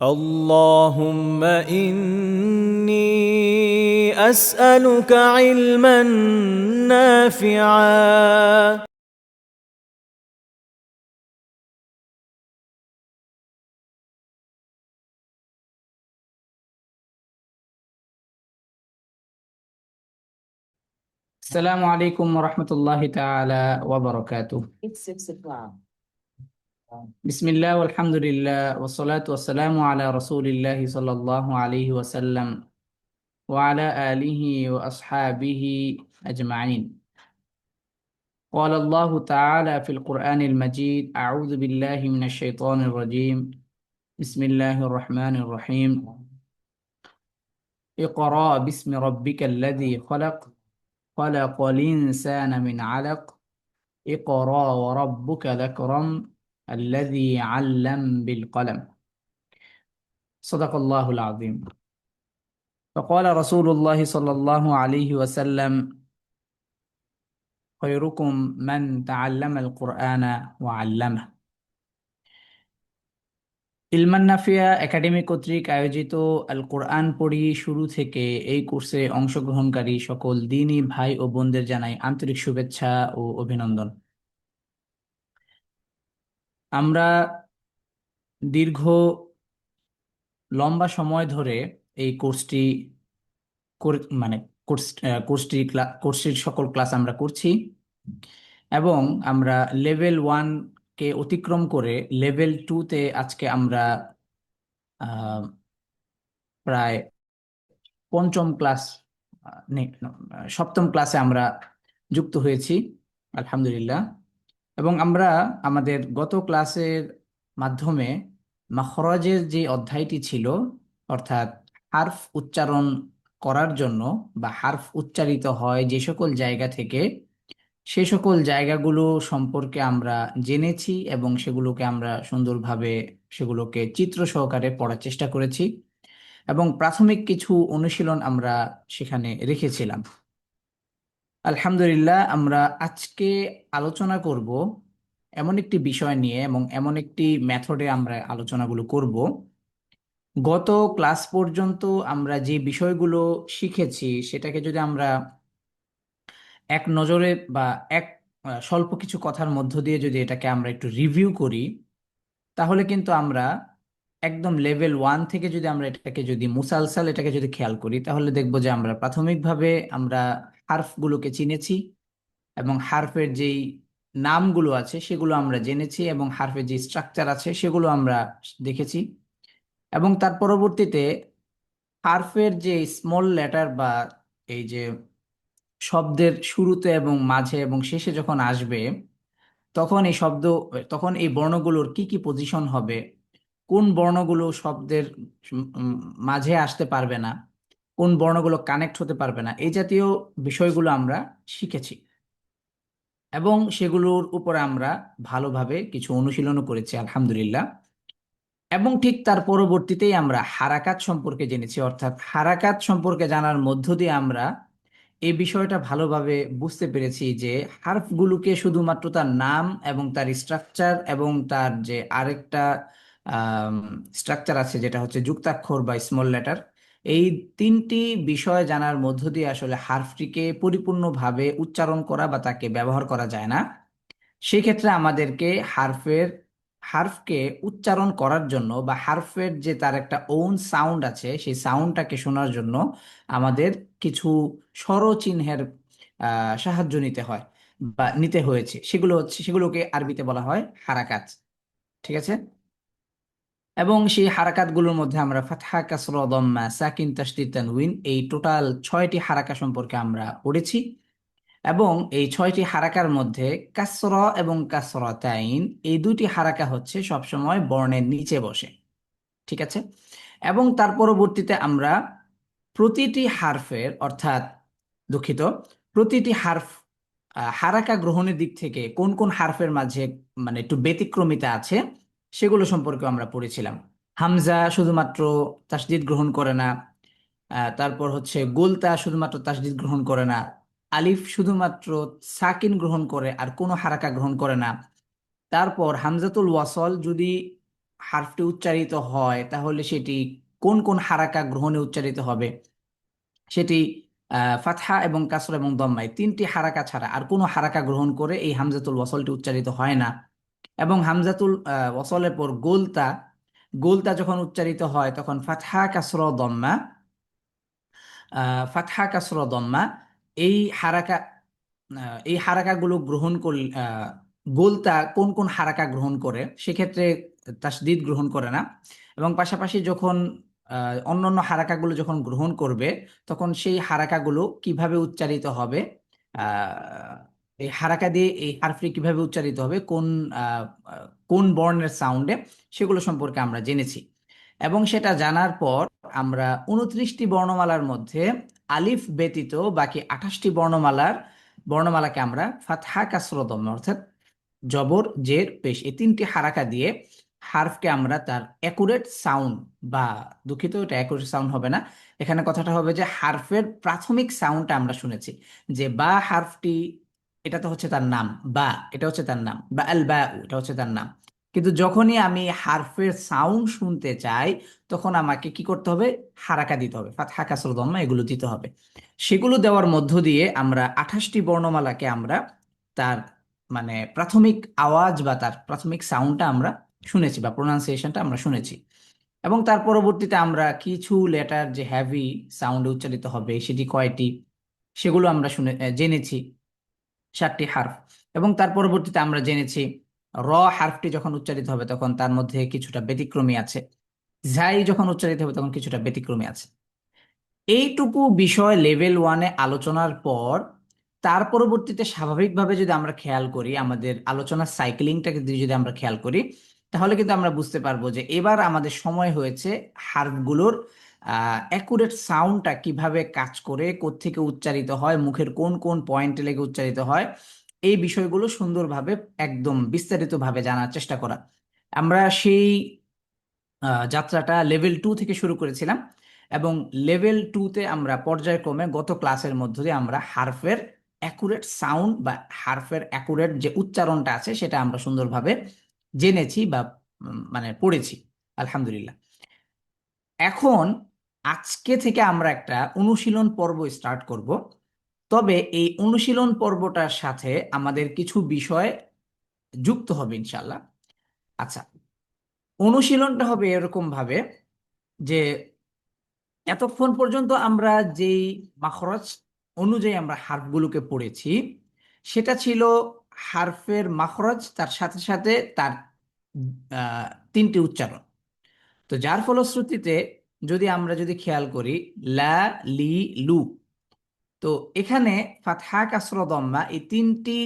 اللهم إني أسألك علما نافعا. আসসালামু আলাইকুম রহমতুল্লাহি তাআলা ওয়া বারাকাতুহু। বিসমিল্লাহ আলহামদুলিল্লাহ ওয়াসসালাতু ওয়াসসালামু আলা রাসূলিল্লাহি সাল্লাল্লাহু আলাইহি ওয়াসাল্লাম ওয়া আলা আলিহি ওয়া আসহাবিহি আজমাইন। قال الله تعالى في القرآن المجيد أعوذ بالله من الشيطان الرجيم بسم الله الرحمن الرحيم اقرأ باسم ربك الذي خلق خلق الإنسان من علق اقرأ وربك الأكرم الذي علم بالقلم صدق الله العظيم. فقال رسول الله صلى الله عليه وسلم خيركم من تعلم القرآن وعلمه। ইলমান নাফিয়া একাডেমি কর্তৃক আয়োজিত আল কোরআন পড়ি শুরু থেকে এই কোর্সে অংশগ্রহণকারী সকল দ্বীনী ভাই ও বোনদের জানাই আন্তরিক শুভেচ্ছা ও অভিনন্দন। আমরা দীর্ঘ লম্বা সময় ধরে এই কোর্সটি মানে কোর্সটির সকল ক্লাস আমরা করছি এবং আমরা লেভেল 1 কে অতিক্রম করে লেভেল 2 তে আজকে আমরা আহ, প্রায় পঞ্চম ক্লাস, সপ্তম ক্লাসে আমরা যুক্ত হয়েছি আলহামদুলিল্লাহ। এবং আমরা আমাদের গত ক্লাসের মাধ্যমে মাখরাজের যে অধ্যায়টি ছিল, অর্থাৎ হারফ উচ্চারণ করার জন্য বা হারফ উচ্চারিত হয় যে সকল জায়গা থেকে, সে সকল জায়গাগুলো সম্পর্কে আমরা জেনেছি এবং সেগুলোকে আমরা সুন্দরভাবে সেগুলোকে চিত্র সহকারে পড়ার চেষ্টা করেছি এবং প্রাথমিক কিছু অনুশীলন আমরা সেখানে রেখেছিলাম। আলহামদুলিল্লাহ, আমরা আজকে আলোচনা করব এমন একটি বিষয় নিয়ে এবং এমন একটি মেথডে আমরা আলোচনাগুলো করব। গত ক্লাস পর্যন্ত আমরা যে বিষয়গুলো শিখেছি সেটাকে যদি আমরা এক নজরে বা এক স্বল্প কিছু কথার মধ্য দিয়ে যদি এটাকে আমরা একটু রিভিউ করি, তাহলে কিন্তু আমরা একদম লেভেল 1 থেকে যদি আমরা এটাকে যদি মুসালসাল এটাকে যদি খেয়াল করি, তাহলে দেখবো যে আমরা প্রাথমিকভাবে আমরা হার্ফগুলোকে চিনেছি এবং হার্ফের যেই নামগুলো আছে সেগুলো আমরা জেনেছি এবং হার্ফের যে স্ট্রাকচার আছে সেগুলো আমরা দেখেছি। এবং তার পরবর্তীতে হার্ফের যে স্মল লেটার বা এই যে শব্দের শুরুতে এবং মাঝে এবং শেষে যখন আসবে, তখন এই শব্দ তখন এই বর্ণগুলোর কি কি পজিশন হবে, কোন বর্ণগুলো শব্দের উম, মাঝে আসতে পারবে না, কোন বর্ণগুলো কানেক্ট হতে পারবে না, এই জাতীয় বিষয়গুলো আমরা শিখেছি এবং সেগুলোর উপরে আমরা ভালোভাবে কিছু অনুশীলনও করেছি আলহামদুলিল্লাহ। এবং ঠিক তার পরবর্তীতেই আমরা হারাকাত সম্পর্কে জেনেছি, অর্থাৎ হারাকাত সম্পর্কে জানার মধ্য দিয়ে আমরা এই বিষয়টা ভালোভাবে বুঝতে পেরেছি যে হার্ফগুলোকে শুধুমাত্র তার নাম এবং তার স্ট্রাকচার এবং তার যে আরেকটা স্ট্রাকচার আছে যেটা হচ্ছে যুক্তাক্ষর বা স্মল লেটার, এই তিনটি বিষয় জানার মধ্য দিয়ে আসলে হার্ফটিকে পরিপূর্ণভাবে উচ্চারণ করা বা তাকে ব্যবহার করা যায় না। সেক্ষেত্রে আমাদেরকে হার্ফকে উচ্চারণ করার জন্য বা হার্ফের যে তার একটা ওন সাউন্ড আছে সেই সাউন্ডটাকে শোনার জন্য আমাদের কিছু স্বরচিহ্নের সাহায্য নিতে হয় বা নিতে হয়েছে। সেগুলোকে আরবিতে বলা হয় হারাকাত। ঠিক আছে। এবং সেই হারাকাতগুলোর মধ্যে আমরা ফাতহা, কাসরা, দম্মা, সাকিন, তাসদীদ, তানউইন, এই টোটাল 6টি হারাকা সম্পর্কে আমরা পড়েছি। এবং এই 6টি হারাকার মধ্যে কাসরা এবং কাসরাতাইন, এই দুটি হারাকা হচ্ছে সবসময় বর্ণের নিচে বসে। ঠিক আছে। এবং তার পরবর্তীতে আমরা প্রতিটি হারফের, অর্থাৎ দুঃখিত, প্রতিটি হারফ হারাকা গ্রহণের দিক থেকে কোন কোন হারফের মাঝে মানে একটু ব্যতিক্রমিতা আছে সেগুলো সম্পর্কে আমরা পড়েছিলাম। হামজা শুধুমাত্র তাসদিদ গ্রহণ করে না, তারপর হচ্ছে গোলতা শুধুমাত্র তাসদিদ গ্রহণ করে না, আলিফ শুধুমাত্র সাকিন গ্রহণ করে আর কোনো হারাকা গ্রহণ করে না। তারপর হামজাতুল ওয়াসল যদি হারফটি উচ্চারিত হয় তাহলে সেটি কোন কোন হারাকা গ্রহণে উচ্চারিত হবে, সেটি ফাতহা এবং কাসরা এবং দম্মায় তিনটি হারাকা ছাড়া আর কোনো হারাকা গ্রহণ করে এই হামজাতুল ওয়াসলটি উচ্চারিত হয় না। এবং হামজাতুল ওয়াসলের পর গোলতা, গোলতা যখন উচ্চারিত হয় তখন ফাতহা কাসরা দম্মা, ফাতহা কাসরা দম্মা এই হারাকা, এই হারাকাগুলো গ্রহণ করলে গোলতা কোন কোন হারাকা গ্রহণ করে, সেক্ষেত্রে তাসদিদ গ্রহণ করে না। এবং পাশাপাশি যখন অন্যান্য হারাকাগুলো যখন গ্রহণ করবে তখন সেই হারাকাগুলো কিভাবে উচ্চারিত হবে, এই হারাকা দিয়ে এই হারফটি কিভাবে উচ্চারিত হবে, কোন আহ, আহ, কোন বর্ণের সাউন্ডে, সেগুলো সম্পর্কে আমরা জেনেছি। এবং সেটা জানার পর আমরা 29টি বর্ণমালার মধ্যে আলিফ ব্যতীত বাকি 28টি বর্ণমালাকে আমরা ফাতহা কাসরা দম্মা অর্থাৎ জবর জের পেশ এই তিনটি হারাকা দিয়ে হারফকে আমরা তার অ্যাকুরেট সাউন্ড, বা দুঃখিত এটা অ্যাকুরেট সাউন্ড হবে না, এখানে কথাটা হবে যে হারফের প্রাথমিক সাউন্ডটা আমরা শুনেছি, যে বা হারফটি, এটা তো হচ্ছে তার নাম, বা এটা হচ্ছে তার নাম, বা আল বা এটা হচ্ছে তার নাম। কিন্তু যখনই আমি হারফের সাউন্ড শুনতে চাই তখন আমাকে কি করতে হবে, হারাকা দিতে হবে, ফাতহা কাসরা দম্মা এগুলো দিতে হবে। সেগুলো দেওয়ার মধ্য দিয়ে আমরা 28টি বর্ণমালাকে আমরা তার মানে প্রাথমিক আওয়াজ বা তার প্রাথমিক সাউন্ডটা আমরা শুনেছি বা প্রোনাউন্সিয়েশনটা আমরা শুনেছি। এবং তার পরবর্তীতে আমরা কিছু লেটার যে হ্যাভি সাউন্ডে উচ্চারিত হবে সেটি কয়টি, সেগুলো আমরা জেনেছি, 7টি হারফ। এবং তার পরবর্তীতে আমরা জেনেছি র হারফটি যখন উচ্চারিত হবে তখন তার মধ্যে কিছুটা ব্যতিক্রমী আছে, ঝাই যখন উচ্চারিত হবে তখন কিছুটা ব্যতিক্রমী আছে। এইটুকু বিষয় লেভেল ওয়ানে আলোচনার পর তার পরবর্তীতে স্বাভাবিকভাবে যদি আমরা খেয়াল করি, আমাদের আলোচনার সাইক্লিংটাকে যদি আমরা খেয়াল করি, তাহলে কিন্তু আমরা বুঝতে পারবো যে এবার আমাদের সময় হয়েছে হার্ফগুলোর অ্যাকুরেট সাউন্ডটা কিভাবে কাজ করে, কোত্থেকে উচ্চারিত হয়, মুখের কোন কোন পয়েন্টে লেগে উচ্চারিত হয়, এই বিষয়গুলো সুন্দরভাবে একদম বিস্তারিতভাবে জানার চেষ্টা করা। আমরা সেই যাত্রাটা লেভেল 2 থেকে শুরু করেছিলাম, এবং লেভেল 2তে আমরা পর্যায়ক্রমে গত ক্লাসের মধ্য দিয়ে আমরা হারফের অ্যাকুরেট সাউন্ড বা হারফের অ্যাকুরেট যে উচ্চারণটা আছে সেটা আমরা সুন্দরভাবে জেনেছি বা মানে পড়েছি, আলহামদুলিল্লাহ। এখন আজকে থেকে আমরা একটা অনুশীলন পর্ব স্টার্ট করব। তবে এই অনুশীলন পর্বটার সাথে আমাদের কিছু বিষয় যুক্ত হবে ইনশাল্লাহ। আচ্ছা, অনুশীলনটা হবে এরকম ভাবে যে এতক্ষণ পর্যন্ত আমরা যেই মাখরজ অনুযায়ী আমরা হার্ফগুলোকে পড়েছি সেটা ছিল হারফের মাখরজ, তার সাথে সাথে তার আহ, তিনটি উচ্চারণ। তো যার ফলশ্রুতিতে যদি খেয়াল করি লা, লি, লু, তো এখানে ফাতহা কাসরা দম্মা এই তিনটি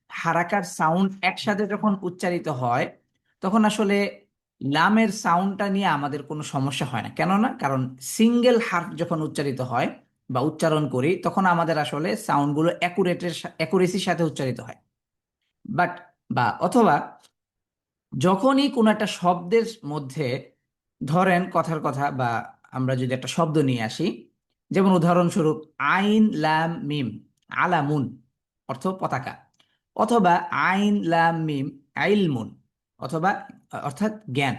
হারাকার সাউন্ড একসাথে যখন উচ্চারিত হয় তখন আসলে লামের সাউন্ডটা নিয়ে আমাদের কোনো সমস্যা হয় না। কেননা কারণ সিঙ্গেল হার্ফ যখন উচ্চারিত হয় বা উচ্চারণ করি তখন আমাদের আসলে সাউন্ডগুলো অ্যাকুরেসির সাথে উচ্চারিত হয়। বাট বা অথবা যখনই কোনো একটা শব্দের মধ্যে, ধরেন কথার কথা, বা আমরা যদি একটা শব্দ নিয়ে আসি, যেমন উদাহরণস্বরূপ আইন লাম মিম, আলামুন অর্থ পতাকা, অথবা আইন লাম মিম আইলমুন অথবা অর্থাৎ জ্ঞান।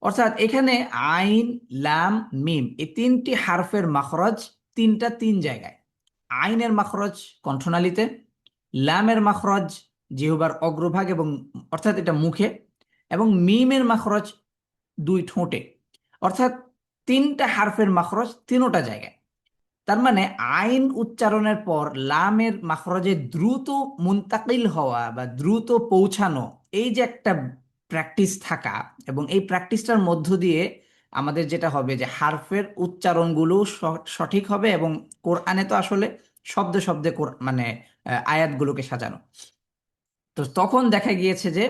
অর্থাৎ এখানে আইন লাম মিম এই তিনটি হারফের মাখরজ তিন জায়গায়। আইনের মাখরজ কণ্ঠনালীতে, লামের মাখরজ জিহ্বার অগ্রভাগ এবং অর্থাৎ এটা মুখে, এবং মিমের মাখরজ দুই ঠোঁটে। অর্থাৎ তিনটা হারফের মাখরজ তিনোটা জায়গায়। তার মানে আইন উচ্চারণের পর লামের মাখরজে দ্রুত মুন্তাকিল হওয়া বা দ্রুত পৌঁছানো, এই যে একটা প্র্যাকটিস থাকা, এবং এই প্র্যাকটিসটার মধ্য দিয়ে আমাদের যেটা হবে যে হারফের উচ্চারণগুলো সঠিক হবে। এবং কোরআনে তো আসলে শব্দে শব্দে মানে আয়াতগুলোকে সাজানো। তো তখন দেখা গিয়েছে যে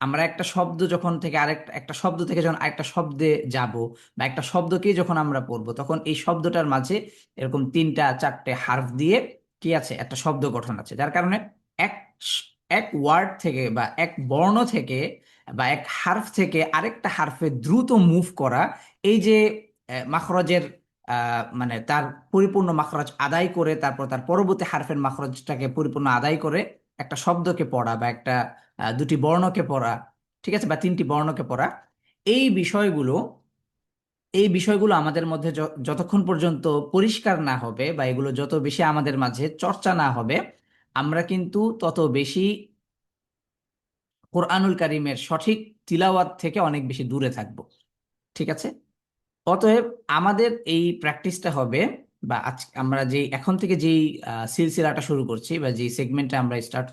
আমরা একটা শব্দ যখন থেকে আরেকটা, একটা শব্দ থেকে যখন আরেকটা শব্দে যাব, বা একটা শব্দকেই যখন আমরা পড়বো তখন এই শব্দটার মাঝে এরকম তিনটা চারটে হার্ফ দিয়ে কি আছে, একটা শব্দ গঠন আছে। যার কারণে এক এক ওয়ার্ড থেকে বা এক বর্ণ থেকে বা এক হার্ফ থেকে আরেকটা হার্ফে দ্রুত মুভ করা, এই যে মাখরজের মানে তার পরিপূর্ণ মাখরজ আদায় করে তারপর তার পরবর্তী হার্ফের মাখরজটাকে পরিপূর্ণ আদায় করে একটা শব্দকে পড়া বা একটা দুটি বর্ণকে পড়া, ঠিক আছে, বা তিনটি বর্ণকে পড়া, এই বিষয়গুলো এই বিষয়গুলো আমাদের মধ্যে যতক্ষণ পর্যন্ত পরিষ্কার না হবে বা এগুলো যত বেশি আমাদের মাঝে চর্চা না হবে, আমরা কিন্তু তত বেশি কোরআনুল কারীমের সঠিক তিলাওয়াত থেকে অনেক বেশি দূরে থাকব। ঠিক আছে? অতএব আমাদের এই প্র্যাকটিসটা হবে, বা আজ আমরা যে এখন থেকে যেই সিলসিলাটা শুরু করছি বা যে সেগমেন্টটা স্টার্ট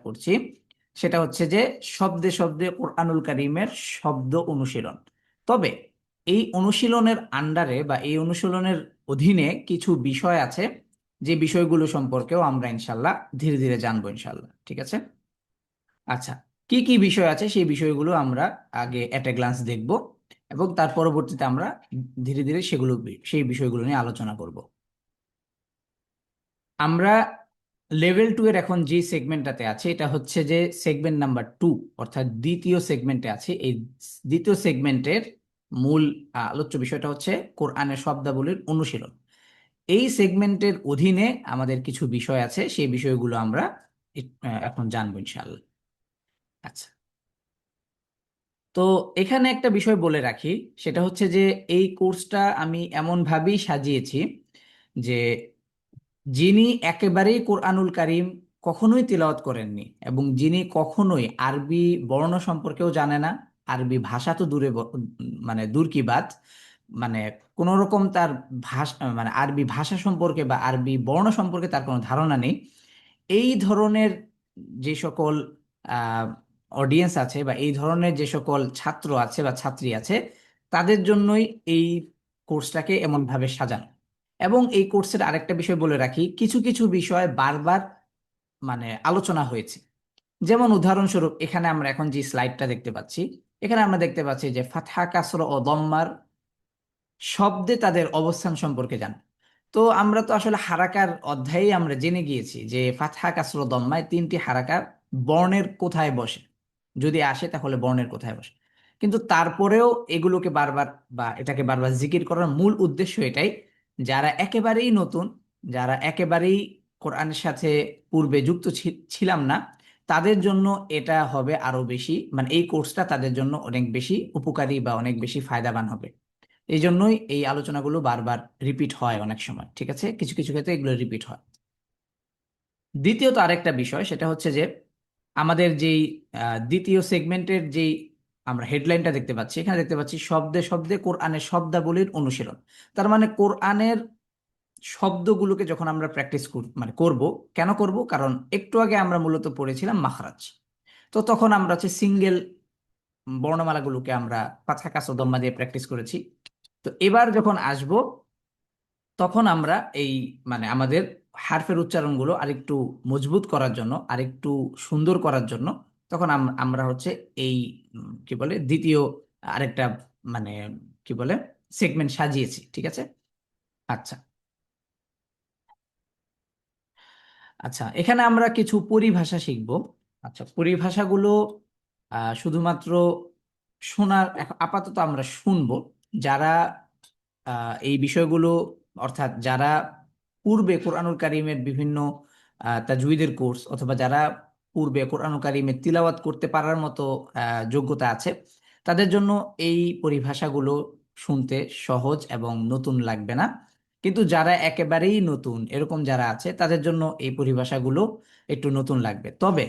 করছি, সেটা হচ্ছে যে শব্দে শব্দে কোরআনুল কারীমের শব্দ অনুশীলন। তবে এই অনুশীলনের আন্ডারে বা এই অনুশীলনের অধীনে কিছু বিষয় আছে, যে বিষয়গুলো সম্পর্কেও আমরা ইনশাল্লাহ ধীরে ধীরে জানবো ইনশাল্লাহ। ঠিক আছে? আচ্ছা, কি কি বিষয় আছে সেই বিষয়গুলো আমরা আগে এট এ গ্লান্স দেখব, এবং তার পরবর্তীতে আমরা ধীরে ধীরে সেই বিষয়গুলো নিয়ে আলোচনা করব। আমরা লেভেল 2 এর এখন যে সেগমেন্টটাতে আছে, এটা হচ্ছে যে সেগমেন্ট নাম্বার 2, অর্থাৎ দ্বিতীয় সেগমেন্টে আছে। এই দ্বিতীয় সেগমেন্টের মূল আলোচ্য বিষয়টা হচ্ছে কোরআনের শব্দাবলীর অনুশীলন। এই সেগমেন্টের অধীনে আমাদের কিছু বিষয় আছে, সেই বিষয়গুলো আমরা এখন জানবো ইনশাআল্লাহ। আচ্ছা, তো এখানে একটা বিষয় বলে রাখি, সেটা হচ্ছে যে এই কোর্সটা আমি এমন ভাবেই সাজিয়েছি যে যিনি একেবারেই কোরআনুল কারীম কখনোই তিলাওয়াত করেননি, এবং যিনি কখনোই আরবি বর্ণ সম্পর্কেও জানে না, আরবি ভাষা তো দূরে মানে দূর কি বাত, মানে কোন রকম তার ভাষা মানে আরবি ভাষা সম্পর্কে বা আরবি বর্ণ সম্পর্কে তার কোনো ধারণা নেই, এই ধরনের যে সকল অডিয়েন্স আছে বা এই ধরনের যে সকল ছাত্র আছে বা ছাত্রী আছে, তাদের জন্যই এই কোর্সটাকে এমন ভাবে সাজানো। এবং এই কোর্সের আরেকটা বিষয় বলে রাখি, কিছু কিছু বিষয় বারবার মানে আলোচনা হয়েছে। যেমন উদাহরণস্বরূপ এখানে আমরা এখন যে স্লাইডটা দেখতে পাচ্ছি, এখানে আমরা দেখতে পাচ্ছি যে ফাতহা কাসর ও দম্মার শব্দে তাদের অবস্থান সম্পর্কে জান। তো আমরা তো আসলে হারাকার অধ্যায়ে আমরা জেনে গিয়েছি যে ফাতহা কাসর ও দম্মায় তিনটি হারাকার বর্ণের কোথায় বসে, যদি আসে তাহলে বর্ণের কোথায় বসে। কিন্তু তারপরেও এগুলোকে বারবার বা এটাকে বারবার জিকির করার মূল উদ্দেশ্য এটাই, যারা একেবারেই নতুন, যারা একেবারেই কোরআনের সাথে পূর্বে যুক্ত ছিলাম না, তাদের জন্য এটা হবে আরো বেশি, মানে এই কোর্সটা তাদের জন্য অনেক বেশি উপকারী বা অনেক বেশি ফায়দাবান হবে। এই জন্যই এই আলোচনাগুলো বারবার রিপিট হয় অনেক সময়। ঠিক আছে? কিছু কিছু ক্ষেত্রে এগুলো রিপিট হয়। দ্বিতীয়ত আরেকটা বিষয়, সেটা হচ্ছে যে আমাদের যেই দ্বিতীয় সেগমেন্টের যেই আমরা হেডলাইনটা দেখতে পাচ্ছি, এখানে দেখতে পাচ্ছি শব্দে শব্দে কোরআনের শব্দাবলীর অনুশীলন। তার মানে কোরআনের শব্দগুলোকে যখন আমরা প্র্যাকটিস মানে করব, কেন করব? কারণ একটু আগে আমরা মূলত পড়েছিলাম মাখরাজ। তো তখন আমরা হচ্ছে সিঙ্গেল বর্ণমালাগুলোকে আমরা পাথা কাসর দম্মা দিয়ে প্র্যাকটিস করেছি। তো এবার যখন আসব, তখন আমরা এই মানে আমাদের হারফের উচ্চারণগুলো আরেকটু মজবুত করার জন্য, আরেকটু সুন্দর করার জন্য, তখন আমরা হচ্ছে এই কি বলে দ্বিতীয় আরেকটা মানে কি বলে সেগমেন্ট সাজিয়েছি। ঠিক আছে? আচ্ছা, আচ্ছা, এখানে আমরা কিছু পরিভাষা শিখব। আচ্ছা, পরিভাষাগুলো শুধুমাত্র শোনার আপাতত আমরা শুনবো। যারা এই বিষয়গুলো, অর্থাৎ যারা পূর্বে কোরআনুল কারীমের বিভিন্ন তাজউইদের কোর্স, অথবা যারা পূর্বে কোরআনুল কারীমের তিলাওয়াত করতে পারার মতো যোগ্যতা আছে, তাদের জন্য এই পরিভাষাগুলো শুনতে সহজ এবং নতুন লাগবে না। কিন্তু যারা একেবারেই নতুন এরকম যারা আছে, তাদের জন্য এই পরিভাষাগুলো একটু নতুন লাগবে। তবে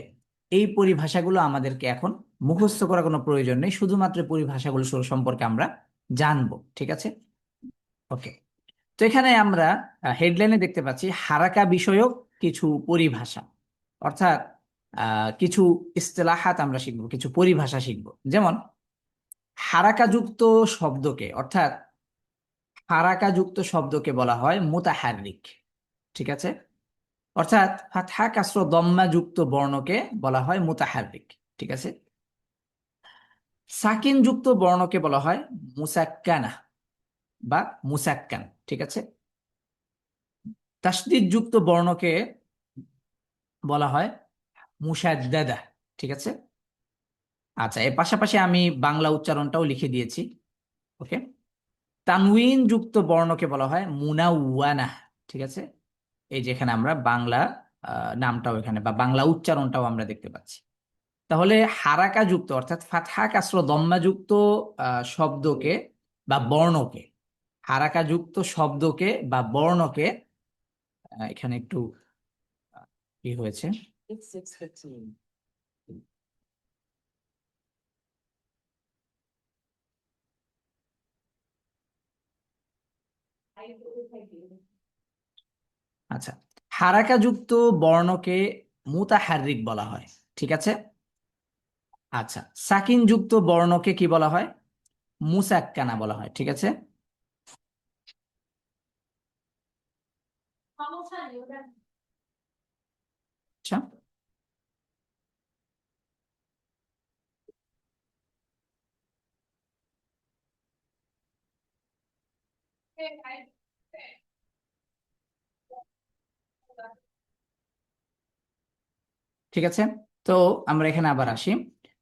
এই পরিভাষাগুলো আমাদেরকে এখন মুখস্থ করার কোনো প্রয়োজন নেই, শুধুমাত্র পরিভাষাগুলো সম্পর্কে আমরা জানবো। ঠিক আছে? ওকে। তো এখানে আমরা হেডলাইনে দেখতে পাচ্ছি হারাকা বিষয়ক কিছু পরিভাষা, অর্থাৎ কিছু ইস্তেলাহাত আমরা শিখবো, কিছু পরিভাষা শিখবো। যেমন হারাকাযুক্ত শব্দকে, অর্থাৎ হারাকাযুক্ত শব্দকে বলা হয় মুতাহাররিক। ঠিক আছে? অর্থাৎ ফাতহা কাসর দম্মা যুক্ত বর্ণকে বলা হয় মুতাহাররিক। ঠিক আছে? সাকিন যুক্ত বর্ণকে বলা হয় মুসাক্কানা বা মুসাক্কান। ঠিক আছে? তাসদিদ যুক্ত বর্ণকে বলা হয় মুসাদ্দাদা। ঠিক আছে? আচ্ছা, এর পাশাপাশি আমি বাংলা উচ্চারণটাও লিখে দিয়েছি। ওকে। তানউইন যুক্ত বর্ণকে বলা হয় মুনাওয়ানা। ঠিক আছে? এই যে এখানে আমরা বাংলা নামটাও এখানে বা বাংলা উচ্চারণটাও আমরা দেখতে পাচ্ছি। তাহলে হারাকা যুক্ত অর্থাৎ ফাতহা কাসরা দম্মা যুক্ত শব্দকে বা বর্ণকে, হারাকা যুক্ত শব্দকে বা বর্ণকে, এখানে একটু কি হয়েছে, আচ্ছা, হারাকা যুক্ত বর্ণকে মুতাহাররিক বলা হয়, ঠিক আছে। আচ্ছা, সাকিন যুক্ত বর্ণকে কি বলা হয়? মুসাক্কানা বলা হয়, ঠিক আছে। আচ্ছা, ঠিক আছে। তো আমরা এখানে আবার আসি,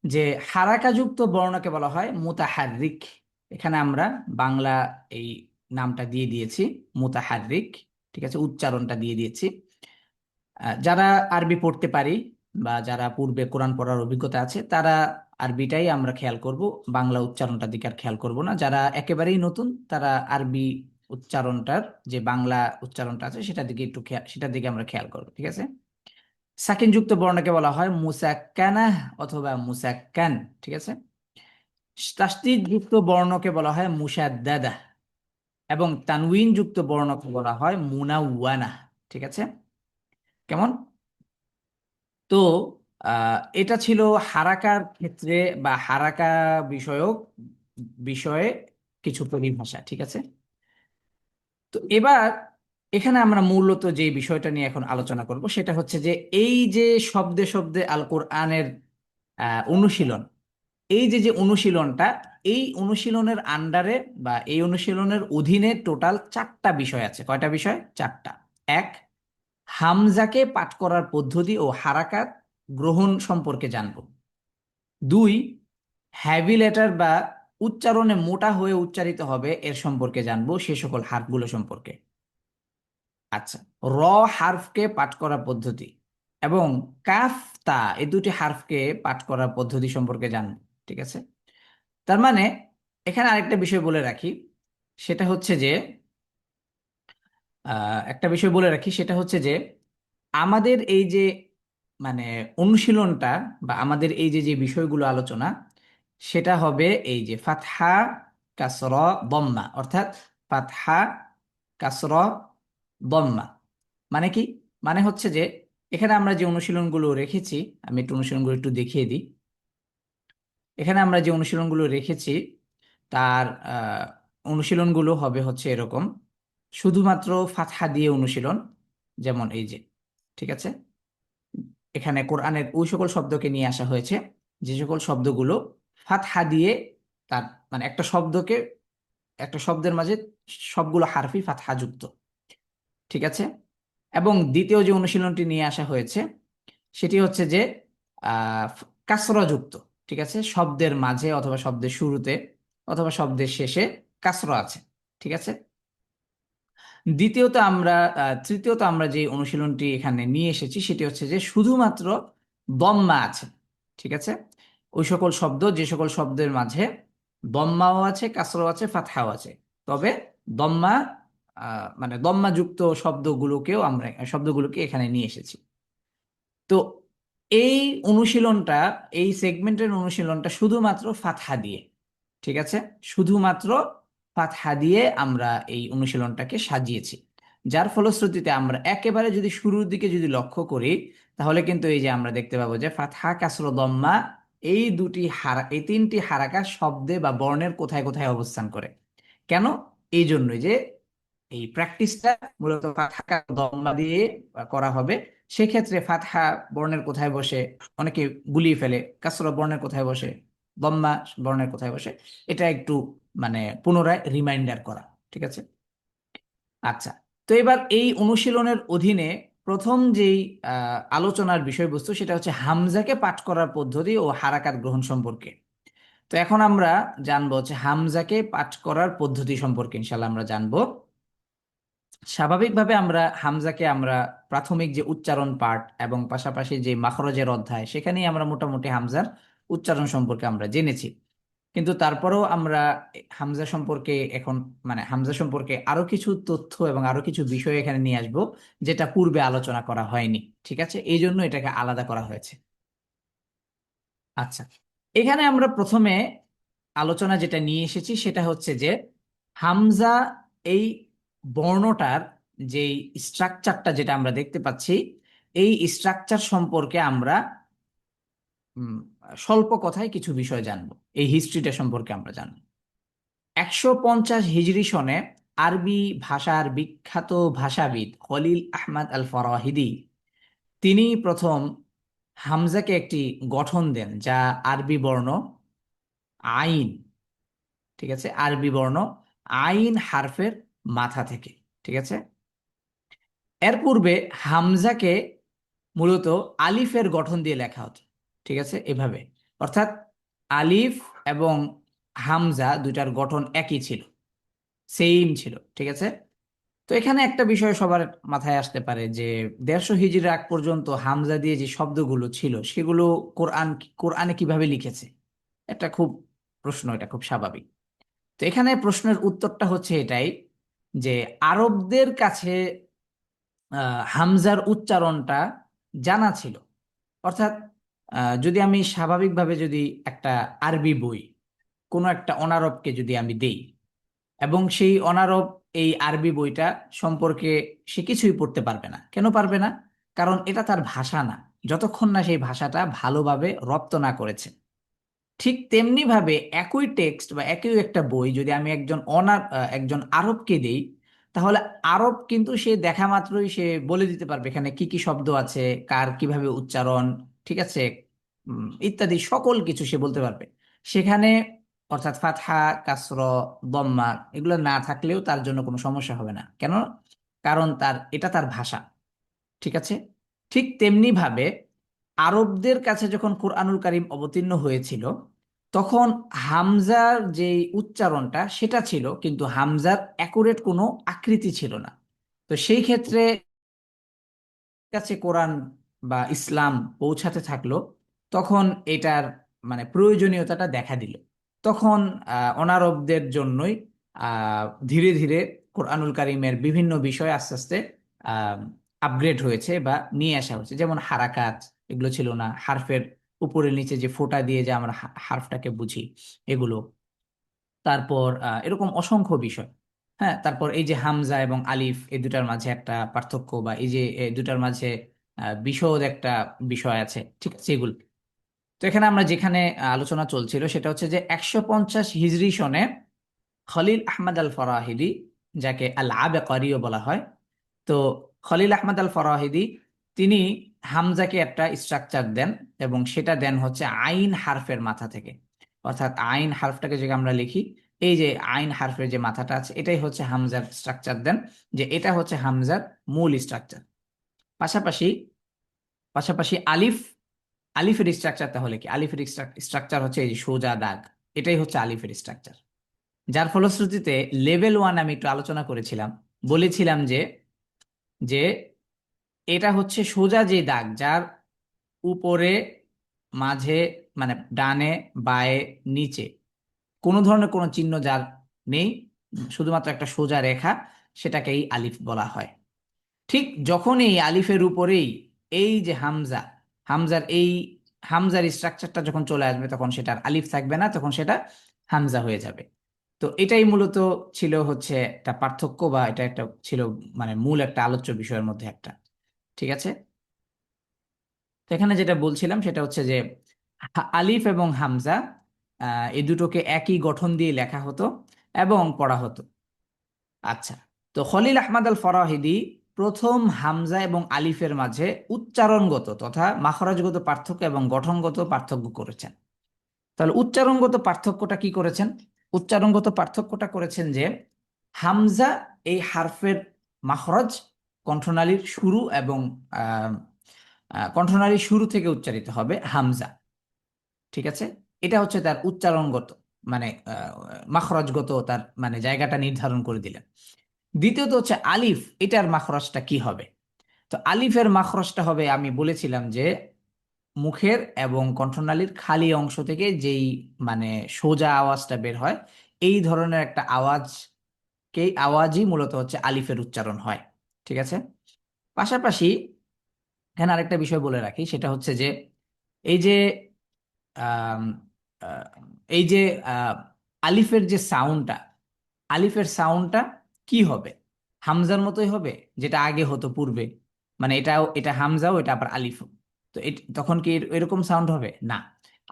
যে হারাকাযুক্ত বর্ণকে বলা হয় মুতাহাররিক। এখানে আমরা বাংলা এই নামটা দিয়ে দিয়েছি, মুতাহাররিক, ঠিক আছে, উচ্চারণটা দিয়ে দিয়েছি। যারা আরবি পড়তে পারি বা যারা পূর্বে কোরআন পড়ার অভিজ্ঞতা আছে তারা আরবিটাই আমরা খেয়াল করব, বাংলা উচ্চারণটার দিকে আর খেয়াল করব না। যারা একেবারেই নতুন তারা আরবি উচ্চারণটার যে বাংলা উচ্চারণটা আছে সেটার দিকে একটু সেটার দিকে আমরা খেয়াল করবো, ঠিক আছে। সাকিন যুক্ত বর্ণকে বলা হয় মুসাক্কানাহ অথবা মুসাক্কান, ঠিক আছে। তাসদীদ যুক্ত বর্ণকে বলা হয় মুশাদ্দাদাহ এবং তানউইন যুক্ত বর্ণকে বলা হয় মুনাওয়ানাহ, ঠিক আছে। কেমন? তো এটা ছিল হারাকার ক্ষেত্রে বা হারাকা বিষয়ক বিষয়ে কিছু পরিভাষা, ঠিক আছে। তো এবার এখানে আমরা মূলত যে বিষয়টা নিয়ে এখন আলোচনা করব সেটা হচ্ছে যে এই যে শব্দে শব্দে আল কোরআনের অনুশীলন, এই যে যে অনুশীলনটা, এই অনুশীলনের আন্ডারে বা এই অনুশীলনের অধীনে টোটাল 4টা বিষয় আছে। কয়টা বিষয়? 4টা। এক, হামজাকে পাঠ করার পদ্ধতি ও হারাকাত গ্রহণ সম্পর্কে জানব। দুই, হ্যাভি লেটার বা উচ্চারণে মোটা হয়ে উচ্চারিত হবে এর সম্পর্কে জানবো, সে সকল হার্ফগুলো সম্পর্কে। আচ্ছা, র হার্ফকে পাঠ করার পদ্ধতি এবং কাফ তা এই দুটি হার্ফকে পাঠ করার পদ্ধতি সম্পর্কে জানবো, ঠিক আছে। তার মানে এখানে আরেকটা বিষয় বলে রাখি, সেটা হচ্ছে যে একটা বিষয় বলে রাখি সেটা হচ্ছে যে আমাদের এই যে মানে অনুশীলনটা বা আমাদের এই যে যে বিষয়গুলো আলোচনা, সেটা হবে এই যে ফাতহা কাসরা দম্মা, অর্থাৎ ফাতহা কাসরা দম্মা মানে কি? মানে হচ্ছে যে এখানে আমরা যে অনুশীলনগুলো রেখেছি, আমি একটু অনুশীলনগুলো একটু দেখিয়ে দিই। এখানে আমরা যে অনুশীলনগুলো রেখেছি তার অনুশীলনগুলো হবে হচ্ছে এরকম, শুধুমাত্র ফাতহা দিয়ে অনুশীলন। যেমন এই যে, ঠিক আছে, এখানে কোরআনের ওই সকল শব্দকে নিয়ে আসা হয়েছে যে সকল শব্দগুলো ফাতহা দিয়ে, তার মানে একটা শব্দকে, একটা শব্দের মাঝে সবগুলো হারফি ফাতহা যুক্ত, ঠিক আছে। এবং দ্বিতীয় যে অনুশীলনটি নিয়ে আসা হয়েছে সেটি হচ্ছে যে আহ কাসরা যুক্ত, ঠিক আছে, শব্দের মাঝে অথবা শব্দের শুরুতে অথবা শব্দের শেষে কাসরা আছে, ঠিক আছে। দ্বিতীয়ত আমরা তৃতীয়ত আমরা যে অনুশীলনটি এখানে নিয়ে এসেছি সেটি হচ্ছে যে শুধুমাত্র দম্মা আছে, ঠিক আছে। ওই সকল শব্দ যে সকল শব্দের মাঝে দম্মাও আছে, কাসরাও আছে, ফাতহাও আছে, তবে দম্মা মানে দম্মা যুক্ত শব্দগুলোকে এখানে নিয়ে এসেছি। তো এই অনুশীলনটা, এই সেগমেন্টের অনুশীলনটা শুধুমাত্র ফাতহা দিয়ে, ঠিক আছে, শুধুমাত্র ফাতহা দিয়ে আমরা এই অনুশীলনটাকে সাজিয়েছি। যার ফলশ্রুতিতে আমরা একেবারে যদি শুরুর দিকে যদি লক্ষ্য করি তাহলে কিন্তু এই যে আমরা দেখতে পাবো যে ফাতহা কাসর দম্মা এই দুটি এই তিনটি হারাকা শব্দে বা বর্ণের কোথায় কোথায় অবস্থান করে। কেন? এই জন্যই যে এই প্র্যাকটিসটা মূলত ফাতহা দম্মা দিয়ে করা হবে। সেক্ষেত্রে ফাতহা বর্ণের কোথায় বসে অনেকে গুলিয়ে ফেলে, কাসরা বর্ণের কোথায় বসে, দম্মা বর্ণের কোথায় বসে, এটা একটু মানে পুনরায় রিমাইন্ডার করা, ঠিক আছে। আচ্ছা, তো এবার এই অনুশীলনের অধীনে প্রথম যেই আলোচনার বিষয়বস্তু সেটা হচ্ছে হামজাকে পাঠ করার পদ্ধতি ও হারাকাত গ্রহণ সম্পর্কে। তো এখন আমরা জানবো হচ্ছে হামজাকে পাঠ করার পদ্ধতি সম্পর্কে, ইনশাল্লাহ আমরা জানবো। স্বাভাবিকভাবে আমরা হামজাকে আমরা প্রাথমিক যে উচ্চারণ পাঠ এবং পাশাপাশি যে মাখরজের অধ্যায় সেখানেই আমরা মোটামুটি হামজার উচ্চারণ সম্পর্কে আমরা জেনেছি। কিন্তু তারপরেও আমরা হামজা সম্পর্কে এখন মানে হামজা সম্পর্কে আরো কিছু তথ্য এবং আরো কিছু বিষয় এখানে নিয়ে আসবো, যেটা পূর্বে আলোচনা করা হয়নি। ঠিক আছে, এই জন্য এটাকে আলাদা করা হয়েছে। আচ্ছা, এখানে আমরা প্রথমে আলোচনা যেটা নিয়ে এসেছি সেটা হচ্ছে যে হামজা এই বর্ণটার যে স্ট্রাকচারটা যেটা আমরা দেখতে পাচ্ছি, এই স্ট্রাকচার সম্পর্কে আমরা উম, স্বল্প কথায় কিছু বিষয় জানবো, এই হিস্ট্রিটা সম্পর্কে আমরা জানবো। 150 হিজরি সনে আরবি ভাষার বিখ্যাত ভাষাবিদ খলিল আহমদ আল ফরাহিদি তিনি প্রথম হামজাকে একটি গঠন দেন, যা আরবি বর্ণ আইন, ঠিক আছে, আরবি বর্ণ আইন হারফের মাথা থেকে। ঠিক আছে, এর পূর্বে হামজাকে মূলত আলিফের গঠন দিয়ে লেখা হতো। ঠিক আছে, এভাবে, অর্থাৎ আলিফ এবং হামজা দুইটার গঠন একই ছিল, সেম ছিল। ঠিক আছে, তো এখানে একটা বিষয় সবার মাথায় আসতে পারে যে 150 হিজরির আগ পর্যন্ত হামজা দিয়ে যে শব্দগুলো ছিল সেগুলো কোরআনে কিভাবে লিখেছে? এটা খুব প্রশ্ন, এটা খুব স্বাভাবিক। তো এখানে প্রশ্নের উত্তরটা হচ্ছে এটাই যে আরবদের কাছে হামজার উচ্চারণটা জানা ছিল। অর্থাৎ যদি আমি স্বাভাবিকভাবে যদি একটা আরবি বই কোনো একটা অনারবকে যদি আমি দেই এবং সেই অনারব এই আরবি বইটা সম্পর্কে সে কিছুই পড়তে পারবে না। কেন পারবে না? কারণ এটা তার ভাষা না, যতক্ষণ না সেই ভাষাটা ভালোভাবে রপ্ত না করেছে। ঠিক তেমনি ভাবে একই টেক্সট বা একই একটা বই যদি আমি একজন আরবকে দেই, তাহলে আরব কিন্তু সে দেখা মাত্রই সে বলে দিতে পারবে এখানে কি কি শব্দ আছে, কার কিভাবে উচ্চারণ, ঠিক আছে, ইত্যাদি সকল কিছু সে বলতে পারবে। সেখানে অর্থাৎ ফাতহা, কাসর, দম্মা এগুলো না থাকলেও তার জন্য কোনো সমস্যা হবে না। কেন? কারণ এটা তার ভাষা। ঠিক আছে, ঠিক তেমনি ভাবে আরবদের কাছে যখন কোরআনুল কারীম অবতীর্ণ হয়েছিল, তখন হামজার যে উচ্চারণটা সেটা ছিল, কিন্তু হামজার অ্যাকুরেট কোনো আকৃতি ছিল না। তো সেই ক্ষেত্রে কাছে কোরআন বা ইসলাম পৌঁছাতে থাকলো, তখন এটার মানে প্রয়োজনীয়তাটা দেখা দিল। তখন অনারবদের জন্যই আহ, ধীরে ধীরে কোরআনুল কারীমের বিভিন্ন বিষয় আস্তে আস্তে আপগ্রেড হয়েছে বা নিয়ে আসা হয়েছে। যেমন হারাকাত, এগুলো ছিল না, হারফের উপরে নিচে যে ফোঁটা দিয়ে যে আমরা হারফটাকে বুঝি, এগুলো। তারপর এরকম অসংখ্য বিষয়। হ্যাঁ, তারপর এই যে হামজা এবং আলিফ এই দুটার মাঝে একটা পার্থক্য, বা এই যে এই দুটার মাঝে বিশদ একটা বিষয় আছে, ঠিক আছে, এগুলো। তো এখানে আমরা যেখানে আলোচনা চলছিল সেটা হচ্ছে যে 150 হিজরি সনে খলিল আহমদ আল ফরাহিদি, যাকে আল আবেকরিও বলা হয়, তো খলিল আহমদ আল ফরাহিদি তিনি হামজাকে একটা স্ট্রাকচার দেন এবং সেটা দেন হচ্ছে আইন হারফের মাথা থেকে। অর্থাৎ আইন হারফটাকে যে আমরা লিখি, এই যে আইন হারফের যে মাথাটা আছে এটাই হচ্ছে হামজার স্ট্রাকচার দেন, যে এটা হচ্ছে হামজার মূল স্ট্রাকচার। পাশাপাশি পাশাপাশি আলিফের স্ট্রাকচার তাহলে কি? আলিফের স্ট্রাকচার হচ্ছে এই যে সোজা দাগ, এটাই হচ্ছে আলিফের স্ট্রাকচার। যার ফলশ্রুতিতে লেভেল 1 আমি একটু আলোচনা করেছিলাম, বলেছিলাম যে যে এটা হচ্ছে সোজা যে দাগ, যার উপরে, মাঝে, মানে ডানে, বায়ে, নিচে কোনো ধরনের কোনো চিহ্ন যার নেই, শুধুমাত্র একটা সোজা রেখা, সেটাকেই আলিফ বলা হয়। ঠিক যখন এই আলিফের উপরেই এই যে হামজা, হামজার এই হামজার স্ট্রাকচারটা যখন চলে আসবে, তখন সেটার আলিফ থাকবে না, তখন সেটা হামজা হয়ে যাবে। তো এটাই মূলত ছিল হচ্ছে একটা পার্থক্য, বা এটা একটা ছিল মানে মূল একটা আলোচ্য বিষয়ের মধ্যে একটা। ঠিক আছে, তো এখানে যেটা বলছিলাম সেটা হচ্ছে যে আলিফ এবং হামজা এই দুটোকে একই গঠন দিয়ে লেখা হতো এবং পড়া হতো। আচ্ছা, তো খলিল আহমদ আল ফরাহিদি প্রথম হামজা এবং আলিফের মাঝে উচ্চারণগত তথা মাখরাজগত পার্থক্য এবং গঠনগত পার্থক্য করেছেন। তাহলে উচ্চারণগত পার্থক্যটা কি করেছেন? উচ্চারণগত পার্থক্যটা করেছেন যে হামজা এই হারফের মাখরাজ কণ্ঠনালীর শুরু এবং আহ কণ্ঠনালীর শুরু থেকে উচ্চারিত হবে হামজা। ঠিক আছে, এটা হচ্ছে তার উচ্চারণগত মানে মাখরাজগত তার মানে জায়গাটা নির্ধারণ করে দিলেন। দ্বিতীয়ত হচ্ছে আলিফ, এটার মাখরজটা কি হবে? তো আলিফের মাখরজটা হবে, আমি বলেছিলাম যে মুখের এবং কণ্ঠনালীর খালি অংশ থেকে যেই মানে সোজা আওয়াজটা বের হয়, এই ধরনের একটা আওয়াজই মূলত হচ্ছে আলিফের উচ্চারণ হয়। ঠিক আছে। পাশাপাশি এখানে আরেকটা বিষয় বলে রাখি, সেটা হচ্ছে যে এই যে আম, আহ, এই যে আহ, আলিফের যে সাউন্ডটা, আলিফের সাউন্ডটা কি হবে? হামজার মতোই হবে, যেটা আগে হতো পূর্বে, মানে এটা হামজাও, এটা আবার আলিফ। তো তখন কি এরকম সাউন্ড হবে না।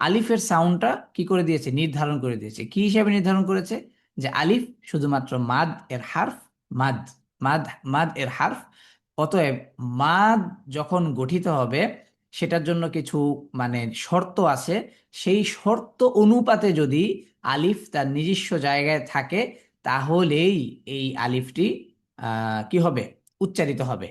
আলিফের সাউন্ডটা কি করে দিয়েছে, নির্ধারণ করে দিয়েছে। কি হিসাবে নির্ধারণ করেছে? যে আলিফ শুধুমাত্র মাদ এর হারফ, মাদ মাদ মাদ এর হারফ। অতএব মাদ যখন গঠিত হবে, সেটার জন্য কিছু মানে শর্ত আছে। সেই শর্ত অনুপাতে যদি আলিফ তার নিজস্ব জায়গায় থাকে, তাহলেই এই আলিফটি কি হবে, উচ্চারিত হবে।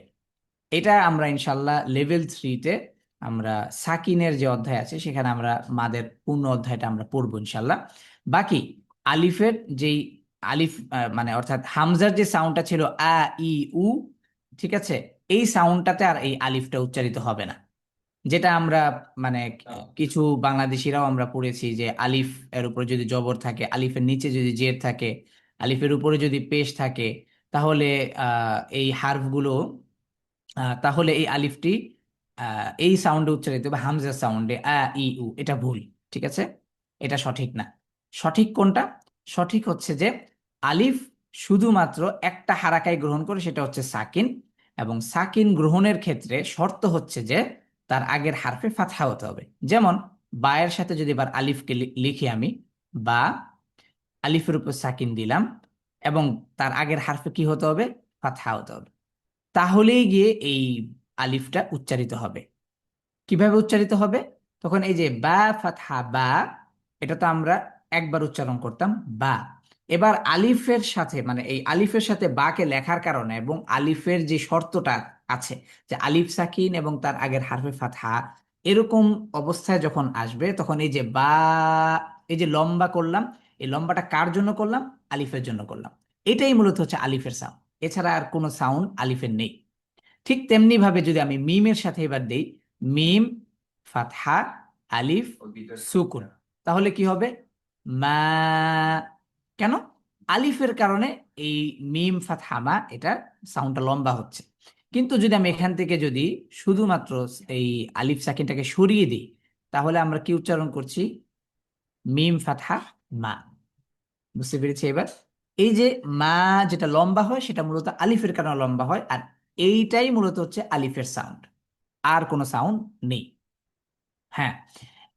এটা আমরা ইনশাল্লাহ লেভেল 3-তে আমরা সাকিনের যে অধ্যায় আছে সেখানে আমরা মাদের পূর্ণ অধ্যায়টা আমরা পড়বো ইনশাল্লাহ। বাকি আলিফের যেই আলিফ মানে অর্থাৎ হামজার যে সাউন্ডটা ছিল আ, ই, উ, ঠিক আছে, এই সাউন্ডটাতে আর এই আলিফটা উচ্চারিত হবে না। যেটা আমরা মানে কিছু বাংলাদেশিরাও আমরা পড়েছি যে আলিফ এর উপরে যদি জবর থাকে, আলিফের নিচে যদি জের থাকে, আলিফের উপরে যদি পেশ থাকে, তাহলে এই হার্ফগুলো তাহলে এই আলিফটি এই সাউন্ডে উচ্চারিত হবে, হামজা সাউন্ডে, আ, ই, উ। এটা ভুল। ঠিক আছে, এটা সঠিক না। সঠিক কোনটা? সঠিক হচ্ছে যে আলিফ শুধুমাত্র একটা হারাকাই গ্রহণ করে, সেটা হচ্ছে সাকিন। এবং সাকিন গ্রহণের ক্ষেত্রে শর্ত হচ্ছে যে তার আগের হারফে ফাতহা হতে হবে। যেমন বায়ের সাথে যদি এবার আলিফকে লিখি আমি, বা আলিফের উপর সাকিন দিলাম, এবং তার আগের হারফে কি হতে হবে, ফাতহা হতে হবে, তাহলেই গিয়ে এই আলিফটা উচ্চারিত হবে। কিভাবে উচ্চারিত হবে? তখন এই যে বা ফাতহা বা, এটা তো আমরা একবার উচ্চারণ করতাম বা। এবার আলিফের সাথে মানে এই আলিফের সাথে বাকে লেখার কারণে এবং আলিফের যে শর্তটা আছে, যে আলিফ সাকিন এবং তার আগের হারফে ফাতহা, এরকম অবস্থায় যখন আসবে, তখন এই যে বা, এই যে লম্বা করলাম, এই লম্বাটা কার জন্য করলাম? আলিফের জন্য করলাম। এটাই মূলত হচ্ছে আলিফের সাউন্ড, এছাড়া আর কোনো সাউন্ড আলিফের নেই। ঠিক তেমনি ভাবে যদি আমি মিমের সাথে এবার দেই, মিম, ফাতহা, আলিফ, সুকুন, তাহলে কি হবে? মা। কেন? আলিফের কারণে এই মিম ফাতহা মা, এটা সাউন্ডটা লম্বা হচ্ছে। কিন্তু যদি আমি এখান থেকে যদি শুধুমাত্র এই আলিফ সাকিনটাকে সরিয়ে দিই, তাহলে আমরা কি উচ্চারণ করছি? মিম ফাতহা মা। বুঝতে পেরেছি এবার? এই যে মা যেটা লম্বা হয়, সেটা মূলত আলিফের কারণে লম্বা হয়, আর এইটাই মূলত হচ্ছে আলিফের সাউন্ড, আর কোনো সাউন্ড নেই। হ্যাঁ,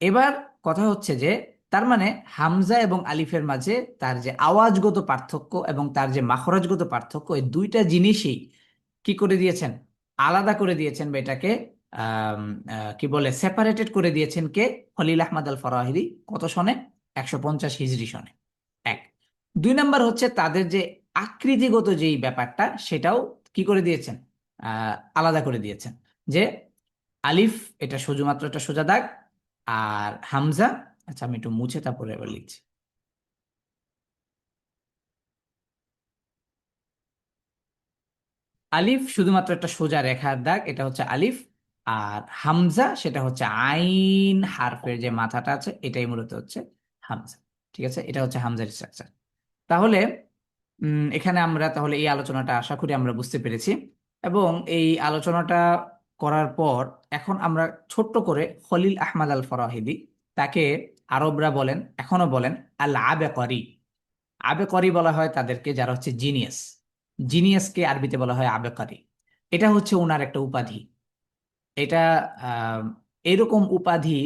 এবার কথা হচ্ছে যে তার মানে হামজা এবং আলিফের মাঝে তার যে আওয়াজগত পার্থক্য এবং তার যে মাখরাজগত পার্থক্য, এই দুইটা জিনিসই কি করে দিয়েছেন, আলাদা করে দিয়েছেন, বা এটাকে আম, কি বলে সেপারেটেড করে দিয়েছেন কে? খলিল আহমদ আল ফারাহিদি। কত সনে? 150 হিজরি সনে। এক। দুই নাম্বার হচ্ছে তাদের যে আকৃতিগত যেই ব্যাপারটা, সেটাও কি করে দিয়েছেন, আলাদা করে দিয়েছেন। যে আলিফ, এটা শুধুমাত্র একটা সোজা দাগ, আর হামজা, আচ্ছা আমি একটু মুছে তারপরে এবার লিখছি। আলিফ শুধুমাত্র একটা সোজা রেখার দাগ, এটা হচ্ছে আলিফ। আর হামজা সেটা হচ্ছে আইন হারফের যে মাথাটা আছে, এটাই মূলত হচ্ছে হামজা। ঠিক আছে, এটা হচ্ছে হামজার স্ট্রাকচার। তাহলে এখানে আমরা তাহলে এই আলোচনাটা আশা করি আমরা বুঝতে পেরেছি। এবং এই আলোচনাটা করার পর এখন আমরা ছোট্ট করে খলিল আহমদ আল ফরাহিদি, তাকে আরবরা বলেন, এখনো বলেন আল আবেকরি। আবেকরি বলা হয় তাদেরকে যারা হচ্ছে জিনিয়াস। জিনিয়াসকে আরবিতে বলা হয় আবেকরি। এটা হচ্ছে ওনার একটা উপাধি। এটা আহ, এরকম উপাধি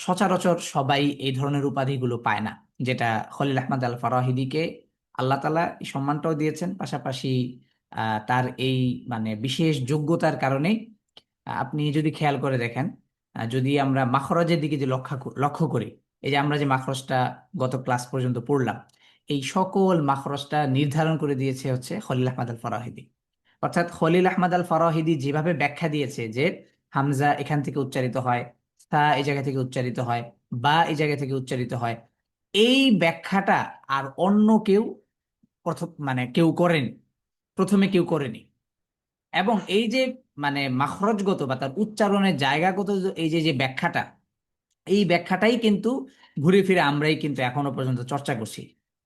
সচরাচর সবাই এই ধরনের উপাধিগুলো পায় না, যেটা খলিল আহমদ আল ফারাহিদিকে আল্লাহ তাআলা এই সম্মানটাও দিয়েছেন। পাশাপাশি তার এই মানে বিশেষ যোগ্যতার কারণেই আপনি যদি খেয়াল করে দেখেন, যদি আমরা মাখরাজের দিকে যে লক্ষ্য করি, এই যে আমরা যে মাখরজটা গত ক্লাস পর্যন্ত পড়লাম, এই সকল মাখরজটা নির্ধারণ করে দিয়েছে হচ্ছে খলিল আহমদ আল ফারাহিদি। অর্থাৎ খলিল আহমদ আল ফারাহিদি যেভাবে ব্যাখ্যা দিয়েছে যে হামজা এখান থেকে উচ্চারিত হয়, সা এই জায়গা থেকে উচ্চারিত হয়, বা এই জায়গা থেকে উচ্চারিত হয়, এই ব্যাখ্যাটা আর অন্য কেউ প্রথম মানে কেউ করেন। প্রথমে কেউ করেনি। এবং এই যে মানে মাখরজগত বা তার উচ্চারণের জায়গাগত এই যে যে ব্যাখ্যাটা, এই ব্যাখ্যাটাই কিন্তু ঘুরে ফিরে আমরাই কিন্তু এখনো পর্যন্ত চর্চা করছি।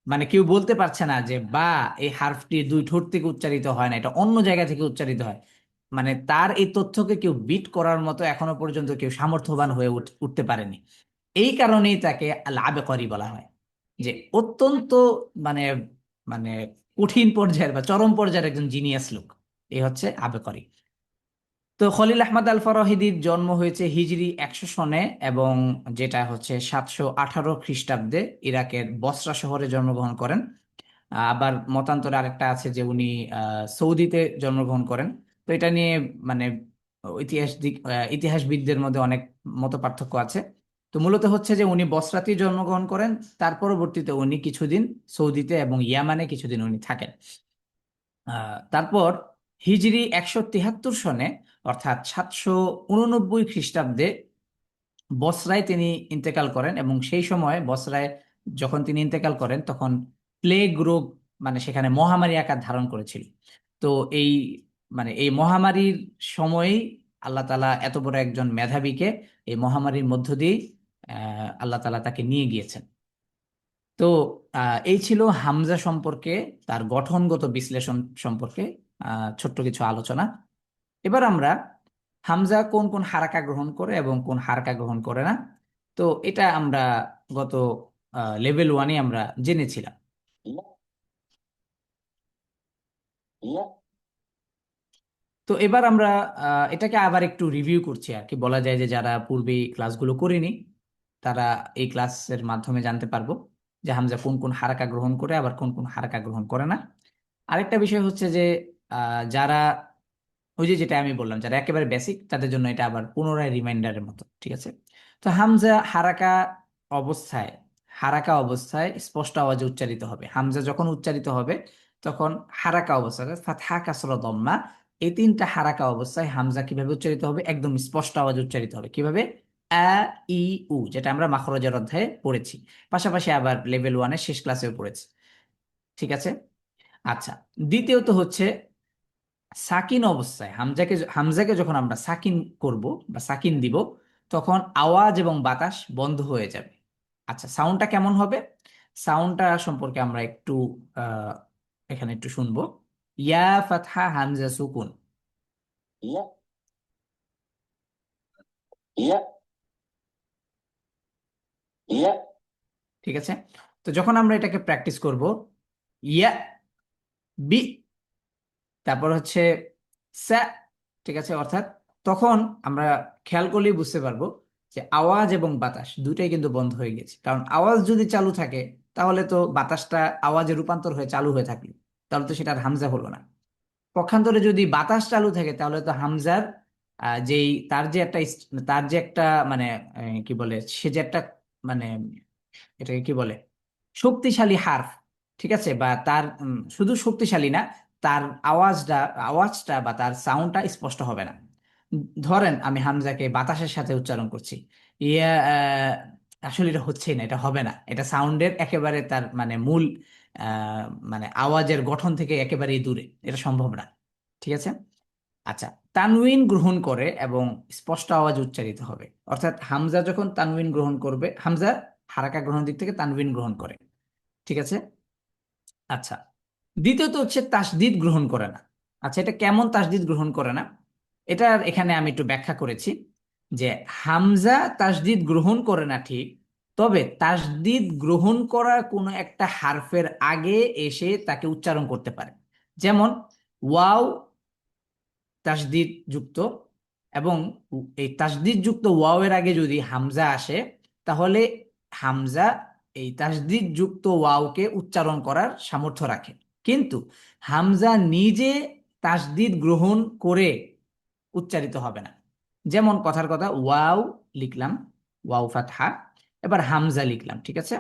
মানে কেউ বলতে পারছে না যে বা এই হার্ফটি দুই ঠোঁট থেকে উচ্চারিত হয় না, এটা অন্য জায়গা থেকে উচ্চারিত হয়। মানে তার এই তথ্যকে কেউ বিট করার মতো এখনো পর্যন্ত কেউ সামর্থ্যবান হয়ে উঠতে পারেনি। এই কারণেই তাকে আল আবেকরি বলা হয়, যে অত্যন্ত মানে মানে কঠিন পর্যায়ের বা চরম পর্যায়ের একজন জিনিয়াস লোক। এই হচ্ছে আবেকরি। তো খলিল আহমদ আল ফরাহিদির জন্ম হয়েছে হিজরি 100 সনে, এবং যেটা হচ্ছে 718 খ্রিস্টাব্দে ইরাকের বসরা শহরে জন্মগ্রহণ করেন। আবার মতান্তরে আরেকটা আছে যে উনি সৌদিতে জন্মগ্রহণ করেন। তো এটা নিয়ে মানে ইতিহাসবিদদের মধ্যে অনেক মত পার্থক্য আছে। তো মূলত হচ্ছে যে উনি বসরাতেই জন্মগ্রহণ করেন, তার পরবর্তীতে উনি কিছুদিন সৌদিতে এবং ইয়ামানে কিছুদিন উনি থাকেন। তারপর হিজরি 173 সনে, অর্থাৎ 789 খ্রিস্টাব্দে বসরায় তিনি ইন্তেকাল করেন। এবং সেই সময় বসরায় যখন তিনি ইন্তেকাল করেন তখন প্লেগ রোগ মানে সেখানে মহামারী আকার ধারণ করেছিল। তো এই মানে এই মহামারীর সময়েই আল্লাহ তাআলা এত বড় একজন মেধাবীকে এই মহামারীর মধ্য দিয়েই আল্লাহ তাআলা তাকে নিয়ে গিয়েছেন। তো এই ছিল হামজা সম্পর্কে, তার গঠনগত বিশ্লেষণ সম্পর্কে ছোট্ট কিছু আলোচনা। এবার আমরা হামজা কোন কোন হারাকা গ্রহণ করে এবং কোন হারাকা গ্রহণ করে না, তো এটা আমরা গত লেভেল ওয়ানে আমরা জেনেছিলাম। তো এবার আমরা এটাকে আবার একটু রিভিউ করছি আর কি, বলা যায় যে যারা পূর্বে এই ক্লাসগুলো করেনি তারা এই ক্লাসের মাধ্যমে জানতে পারবো যে হামজা কোন কোন হারাকা গ্রহণ করে আবার কোন কোন হারাকা গ্রহণ করে না। আরেকটা বিষয় হচ্ছে যে যারা ওই যে যেটা আমি বললাম যারা একেবারে বেসিক তাদের জন্য এটা আবার পুনরায় রিমাইন্ডারের মতো, ঠিক আছে। তো হামজা অবস্থায় হারাকা অবস্থায় স্পষ্ট আওয়াজে উচ্চারিত হবে। হামজা যখন উচ্চারিত হবে তখন হারাকা অবস্থায় ফাতহা কাসরা দম্মা, এই তিনটা হারাকা অবস্থায় হামজা কিভাবে উচ্চারিত হবে, একদম স্পষ্ট আওয়াজে উচ্চারিত হবে। কিভাবে? আ ই উ, যেটা আমরা মাখরজের অধ্যায়ে পড়েছি, পাশাপাশি আবার লেভেল ওয়ানের শেষ ক্লাসেও পড়েছি, ঠিক আছে। আচ্ছা, দ্বিতীয়ত হচ্ছে সাকিন অবস্থায় হামজাকে যখন আমরা সাকিন করব বা সাকিন দিব তখন আওয়াজ এবং বাতাস বন্ধ হয়ে যাবে। আচ্ছা, সাউন্ডটা কেমন হবে? সাউন্ডটা সম্পর্কে আমরা একটু আহ এখানে একটু শুনবো। ইয়া ফাতহা হামজা সুকুন, ইয়া ইয়া ইয়া, ঠিক আছে। তো যখন আমরা এটাকে প্র্যাকটিস করব, ইয়া বি, তারপর হচ্ছে সা, ঠিক আছে, অর্থাৎ তখন আমরা খেয়াল করলেই বুঝতে পারবো যে আওয়াজ এবং বাতাস দুটাই কিন্তু বন্ধ হয়ে গেছে। কারণ আওয়াজ যদি চালু থাকে তাহলে তো বাতাসটা আওয়াজে রূপান্তর হয়ে চালু হয়ে থাকলো, তাহলে তো সেটা আর হামজা হলো না। পক্ষান্তরে যদি বাতাস চালু থাকে তাহলে তো হামজার যেই তার যে একটা মানে কি বলে সে যে একটা মানে এটাকে কি বলে শক্তিশালী হার্ফ, ঠিক আছে, বা তার শুধু শক্তিশালী না, তার আওয়াজটা বা তার সাউন্ডটা স্পষ্ট হবে না। ধরেন আমি হামজাকে বাতাসের সাথে উচ্চারণ করছি, ইয়া আসলে এটা হচ্ছেই না, এটা হবে না, এটা সাউন্ডের একেবারে তার মানে মূল আহ, মানে আওয়াজের গঠন থেকে একেবারেই দূরে, এটা সম্ভব না, ঠিক আছে। আচ্ছা, তানউইন গ্রহণ করে এবং স্পষ্ট আওয়াজ উচ্চারিত হবে। অর্থাৎ হামজা যখন তানউইন গ্রহণ করবে, হামজা হারাকা গ্রহণ দিক থেকে তানউইন গ্রহণ করে, ঠিক আছে। আচ্ছা, দ্বিতীয়ত হচ্ছে তাসদিদ গ্রহণ করে না। আচ্ছা, এটা কেমন তাসদিদ গ্রহণ করে না, এটার এখানে আমি একটু ব্যাখ্যা করেছি যে হামজা তাসদিদ গ্রহণ করে না ঠিক, তবে তাসদিদ গ্রহণ করা কোনো একটা হারফের আগে এসে তাকে উচ্চারণ করতে পারে। যেমন ওয়াও তাসদিদ যুক্ত, এবং এই তাসদিদ যুক্ত ওয়াও এর আগে যদি হামজা আসে তাহলে হামজা এই তাসদিদ যুক্ত ওয়াওকে উচ্চারণ করার সামর্থ্য রাখে। কিন্তু হামজা নিজে তাসদিদ গ্রহণ করে উচ্চারিত হবে না। যেমন কথার কথা ওয়াও লিখলাম, ওয়াও ফাতহা, এবার হামজা লিখলাম, ঠিক আছে,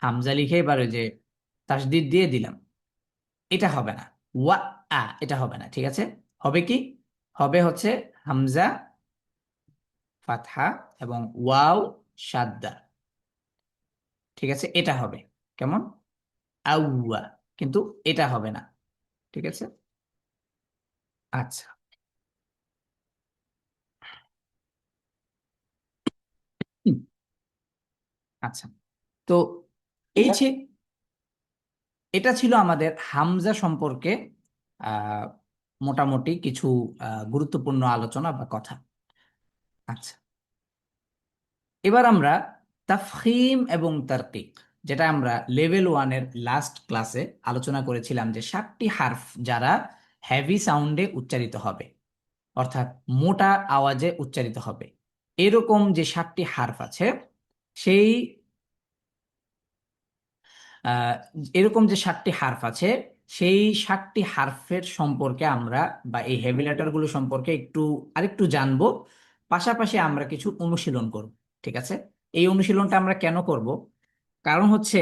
হামজা লিখে এবার ওই যে তাসদিদ দিয়ে দিলাম, এটা হবে না। ওয়া এটা হবে না, ঠিক আছে। হবে কি? হবে হচ্ছে হামজা ফাতহা এবং ওয়াও সাদ্দা, ঠিক আছে, এটা হবে কেমন? আউয়া, কিন্তু এটা হবে না। ঠিক আছে। আচ্ছা। হুম, আচ্ছা। তো এই এটা ছিল আমাদের হামজা সম্পর্কে আহ মোটামুটি কিছু গুরুত্বপূর্ণ আলোচনা বা কথা। আচ্ছা, এবার আমরা তাফখিম এবং তারকিক, যেটা আমরা লেভেল ওয়ানের লাস্ট ক্লাসে আলোচনা করেছিলাম, যে 7টি হারফ যারা হেভি সাউন্ডে উচ্চারিত হবে, অর্থাৎ মোটা আওয়াজে উচ্চারিত হবে, এরকম যে 7টি হারফ আছে, সেই আহ, এরকম যে 7টি হারফ আছে, সেই 7টি হারফের সম্পর্কে আমরা, বা এই হেভি লেটার গুলো সম্পর্কে আরেকটু জানবো। পাশাপাশি আমরা কিছু অনুশীলন করব। ঠিক আছে। এই অনুশীলনটা আমরা কেন করব? কারণ হচ্ছে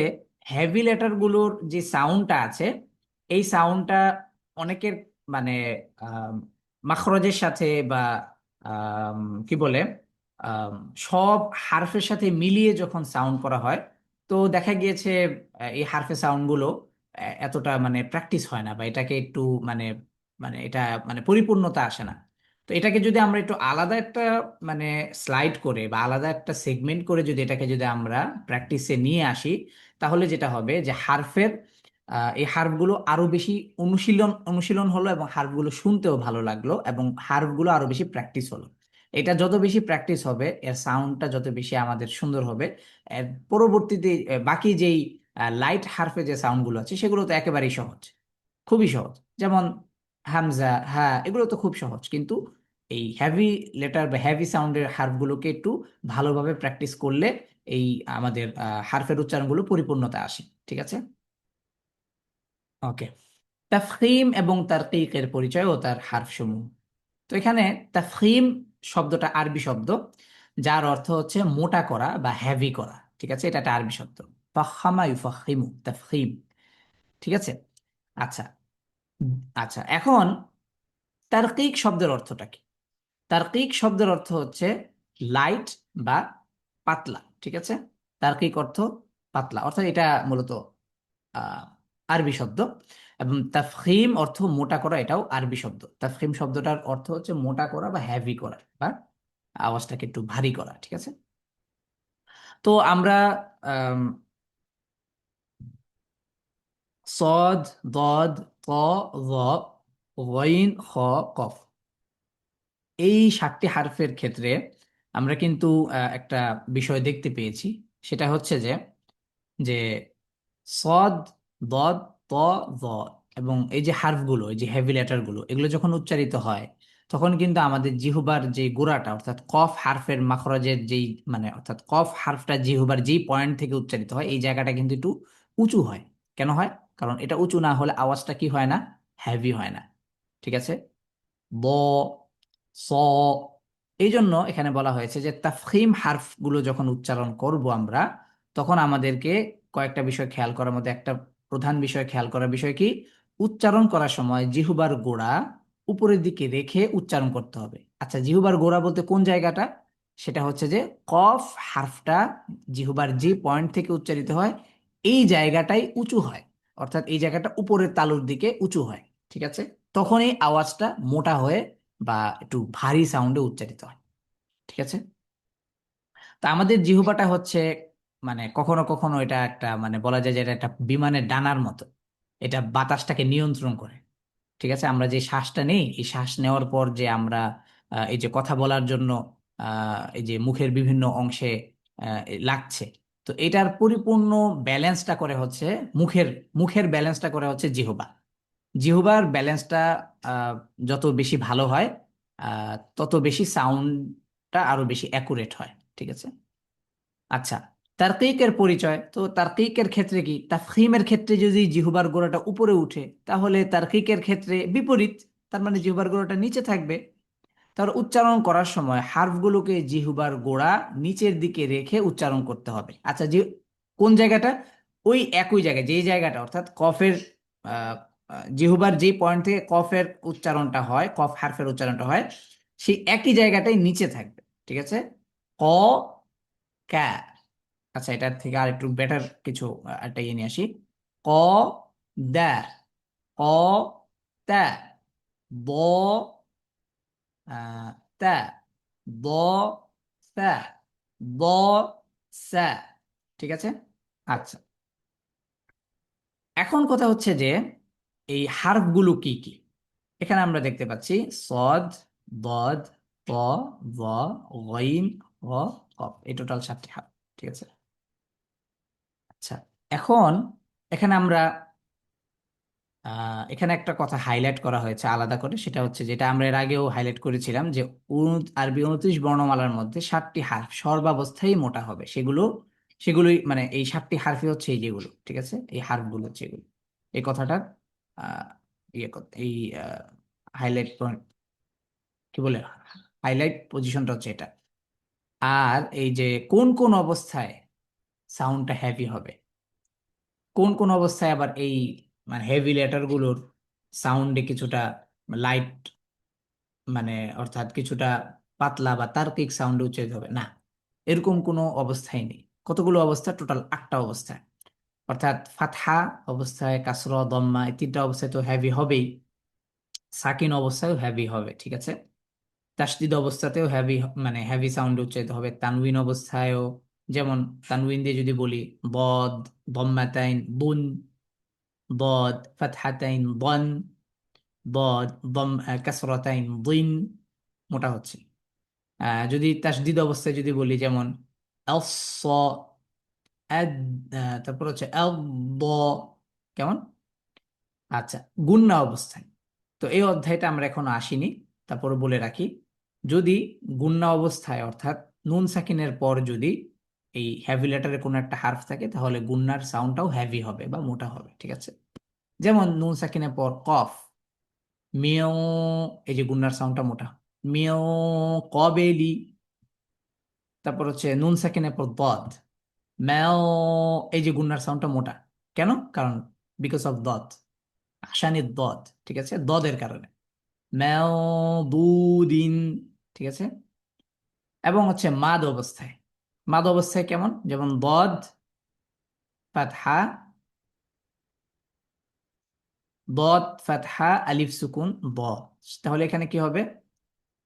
হেভি লেটার গুলোর যে সাউন্ডটা আছে, এই সাউন্ডটা অনেকের মানে আম, মাখরজের সাথে বা আম, কি বলে আম, সব হারফের সাথে মিলিয়ে যখন সাউন্ড করা হয়, তো দেখা গিয়েছে এই হারফে সাউন্ড গুলো এতটা মানে প্র্যাকটিস হয় না, বা এটাকে একটু মানে মানে এটা মানে পরিপূর্ণতা আসে না। তো এটাকে যদি আমরা একটু আলাদা একটা মানে স্লাইড করে বা আলাদা একটা সেগমেন্ট করে যদি এটাকে যদি আমরা প্র্যাকটিসে নিয়ে আসি, তাহলে যেটা হবে যে এই হার্ফগুলো আরো বেশি অনুশীলন অনুশীলন হলো, এবং হার্ফগুলো শুনতেও ভালো লাগলো, এবং হার্ফগুলো আরো বেশি প্র্যাকটিস হলো। এটা যত বেশি প্র্যাকটিস হবে, এর সাউন্ডটা যত বেশি আমাদের সুন্দর হবে, এর পরবর্তীতে বাকি যেই লাইট হার্ফে যে সাউন্ডগুলো আছে, সেগুলো তো একেবারেই সহজ, খুবই সহজ। যেমন হামজা, হ্যাঁ, এগুলো তো খুব সহজ, কিন্তু এই হেভি লেটার বা হেভি সাউন্ডের হার্ফগুলোকে একটু ভালোভাবে প্র্যাকটিস করলে এই আমাদের হার্ফের উচ্চারণগুলো পরিপূর্ণতা আসে। ঠিক আছে। ওকে। তাফখিম এবং তারকিকের পরিচয় ও তার হার্ফসমূহ। তো এখানে তাফখিম শব্দটা আরবি শব্দ, যার অর্থ হচ্ছে মোটা করা বা হেভি করা। ঠিক আছে, এটা একটা আরবি শব্দ। ফাখামা ইউফাখিমু, তাফখিম। ঠিক আছে। আচ্ছা। আচ্ছা, এখন তারকিক শব্দের অর্থটা কি? তারকিক শব্দের অর্থ হচ্ছে লাইট বা পাতলা। ঠিক আছে। তারকিক অর্থ পাতলা, অর্থাৎ এটা মূলত আহ, আরবি শব্দ। এবং তাফখিম অর্থ মোটা করা, এটাও আরবি শব্দ। তাফখিম শব্দটার অর্থ হচ্ছে মোটা করা বা হ্যাভি করা, বা আওয়াজটাকে একটু ভারী করা। ঠিক আছে। তো আমরা আম, সদ, দদ, ত, য, গইন, খ, কফ, এই 7টি হারফের ক্ষেত্রে আমরা কিন্তু একটা বিষয় দেখতে পেয়েছি। সেটা হচ্ছে যে সদ, দদ, ত, জ, এবং এই যে হার্ফগুলো, এই যে হেভি লেটারগুলো, এগুলো যখন উচ্চারিত হয়, তখন কিন্তু আমাদের জিহ্বার যে গোড়াটা, অর্থাৎ কফ হার্ফের মাখরাজের যেই মানে অর্থাৎ কফ হার্ফটা জিহ্বার যেই পয়েন্ট থেকে উচ্চারিত হয়, এই জায়গাটা কিন্তু একটু উঁচু হয়। কেন হয়? কারণ এটা উঁচু না হলে আওয়াজটা কি হয় না, হেভি হয় না। ঠিক আছে। ব, স, এই জন্য এখানে বলা হয়েছে যে তাফখিম হারফ গুলো যখন উচ্চারণ করব আমরা, তখন আমাদেরকে কয়েকটা বিষয় খেয়াল করার মধ্যে একটা প্রধান বিষয় খেয়াল করার বিষয় কি, উচ্চারণ করার সময় জিহুবার গোড়া উপরের দিকে রেখে উচ্চারণ করতে হবে। আচ্ছা, জিহুবার গোড়া বলতে কোন জায়গাটা? সেটা হচ্ছে যে কফ হারফটা জিহুবার যে পয়েন্ট থেকে উচ্চারিত হয়, এই জায়গাটাই উঁচু হয়, অর্থাৎ এই জায়গাটা উপরের তালুর দিকে উঁচু হয়। ঠিক আছে। তখনই আওয়াজটা মোটা হয়ে বা একটু ভারী সাউন্ডে উচ্চারিত হয়। ঠিক আছে। তা আমাদের জিহ্বাটা হচ্ছে মানে কখনো কখনো এটা একটা মানে বলা যায় যে এটা একটা বিমানের ডানার মতো, এটা বাতাসটাকে নিয়ন্ত্রণ করে। ঠিক আছে। আমরা যে শ্বাসটা নেই, এই শ্বাস নেওয়ার পর যে আমরা এই যে কথা বলার জন্য এই যে মুখের বিভিন্ন অংশে লাগছে, তো এটার পরিপূর্ণ ব্যালেন্সটা করে হচ্ছে মুখের মুখের ব্যালেন্সটা করে হচ্ছে জিহ্বা। জিহ্বার ব্যালেন্সটা আহ, যত বেশি ভালো হয়, তত বেশি সাউন্ডটা আরো বেশি অ্যাকুরেট হয়। ঠিক আছে। আচ্ছা, তারকিকের পরিচয়। তো তারকিকের ক্ষেত্রে কি, তাফখিমের ক্ষেত্রে যদি জিহ্বার গোড়াটা উপরে উঠে, তাহলে তারকিকের ক্ষেত্রে বিপরীত, তার মানে জিহ্বার গোড়াটা নিচে থাকবে। তার উচ্চারণ করার সময় হার্ফগুলোকে জিহ্বার গোড়া নিচের দিকে রেখে উচ্চারণ করতে হবে। আচ্ছা, যে কোন জায়গাটা? ওই একই জায়গায়, যেই জায়গাটা অর্থাৎ কফের আহ, জিহ্বার যে পয়েন্ট থেকে কফের উচ্চারণটা হয়, কফ হার্ফের উচ্চারণটা হয়, সেই একই জায়গাটাই নিচে থাকবে। ঠিক আছে। ক, ক্যা। আচ্ছা, এটার থেকে আর একটু বেটার কিছু একটা ইয়ে নিয়ে আসি। ক, দা, ক, তা, ব, তা, ব, সা, ব, সা। ঠিক আছে। আচ্ছা, এখন কথা হচ্ছে যে এই হার্ফগুলো কি কি। এখানে আমরা দেখতে পাচ্ছি সদ, বদ, ত, ব, গইন, গ, কফ। এই টোটাল 7টি হার্ফ। ঠিক আছে। আচ্ছা, এখন এখানে আমরা এখানে একটা কথা হাইলাইট করা হয়েছে আলাদা করে, সেটা হচ্ছে যেটা আমরা এর আগেও হাইলাইট করেছিলাম যে আরবি 29 বর্ণমালার মধ্যে 7টি হার্ফ সর্বাবস্থায় মোটা হবে। সেগুলোই মানে এই 7টি হার্ফই হচ্ছে এই যেগুলো। ঠিক আছে, এই হার্ফগুলো হচ্ছে এগুলো। এই কথাটা আহ, এই হাইলাইট পয়েন্ট কি বলে, হাইলাইট পজিশনটা হচ্ছে এটা। আর এই যে কোন কোন অবস্থায় সাউন্ডটা হেভি হবে, কোন কোন অবস্থায় আবার এই মানে হেভি লেটার গুলোর সাউন্ডে কিছুটা লাইট, মানে অর্থাৎ কিছুটা পাতলা বা তার্কিক সাউন্ডে উচ্চারিত হবে না, এরকম কোনো অবস্থাই নেই। কতগুলো অবস্থা, টোটাল 8টা অবস্থা। অর্থাৎ ফাতহা অবস্থায়, কাসর, দম্মা, এই 3টা অবস্থায় তো হেভি হবেই, সাকিন অবস্থায়ও হেভি হবে। ঠিক আছে। তাসদিদ অবস্থাতেও হেভি, মানে হেভি সাউন্ড উচ্চারিত হবে। তানউইন অবস্থায়ও, যেমন তানউইন দিয়ে যদি বলি বদ, দম্মাতাইন বুন, বদ ফাতহাতাইন বন, বদ দম কাসরাতাইন দিন, মোটা হচ্ছে। যদি তাসদিদ অবস্থায় যদি বলি যেমন আস, আদ, তারপর হচ্ছে আদ, কেমন। আচ্ছা, গুণনা অবস্থায়, তো এই অধ্যায়টা আমরা এখনো আসিনি, তারপরে বলে রাখি। যদি গুণনা অবস্থায় অর্থাৎ নুন সাকিনের পর যদি এই হ্যাভি লেটারে কোনো একটা হার্ফ থাকে, তাহলে গুণনার সাউন্ডটাও হ্যাভি হবে বা মোটা হবে। ঠিক আছে। যেমন নুন সাকিনের পর কফ, মিও, এই যে গুণনার সাউন্ডটা মোটা, মিও কবেলি। তারপর হচ্ছে নুন সাকিনের পর দদ, ম্যাও, এই যে গুণনার সাউন্ডটা মোটা। কেন? কারণ বিকজ অফ দদ, আসানির দদ। ঠিক আছে, দদের কারণে। ম্যাও দুদিন। ঠিক আছে। এবং হচ্ছে মাদ অবস্থায়, মাদ অবস্থায় কেমন, যেমন বদ ফাতহা, বদ ফাতহা আলিফ সুকুন ব। তাহলে এখানে কি হবে,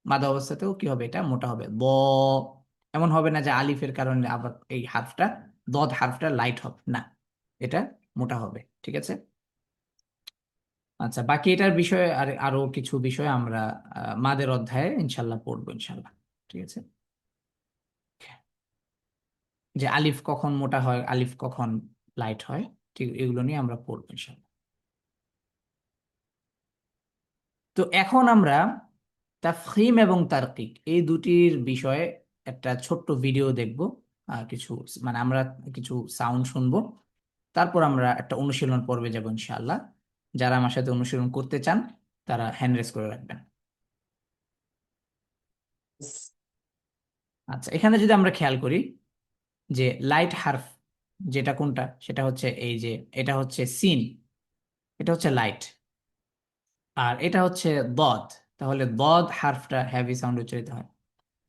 মাদ অবস্থাতেও কি হবে, এটা মোটা হবে ব। এমন হবে না যে আলিফের কারণে আবার এই হারফটা, দদ হারফটা লাইট হবে না, এটা মোটা হবে। ঠিক আছে। আচ্ছা, বাকি এটার বিষয়ে আর আরো কিছু বিষয় আমরা মাদের অধ্যায়ে ইনশাল্লাহ পড়বো ইনশাল্লাহ। ঠিক আছে। যে আলিফ কখন মোটা হয়, আলিফ কখন লাইট হয়, ঠিক এগুলো নিয়ে আমরা পড়বো ইনশাল্লাহ। তো এখন আমরা তাফখিম এবং তারকিক এই দুটির বিষয়ে একটা ছোট্ট ভিডিও দেখব। কিছু মানে আমরা কিছু সাউন্ড শুনবো, তারপর আমরা একটা অনুশীলন পর্বে যাব ইনশাআল্লাহ। যারা আমার সাথে অনুশীলন করতে চান তারা হ্যান্ড রেজ করে রাখবেন। আচ্ছা, এখানে যদি আমরা খেয়াল করি যে লাইট হার্ফ যেটা কোনটা, সেটা হচ্ছে এই যে, এটা হচ্ছে সিন, এটা হচ্ছে লাইট, আর এটা হচ্ছে দদ। তাহলে দদ হার্ফটা হেভি সাউন্ড উচ্চারিত হয়।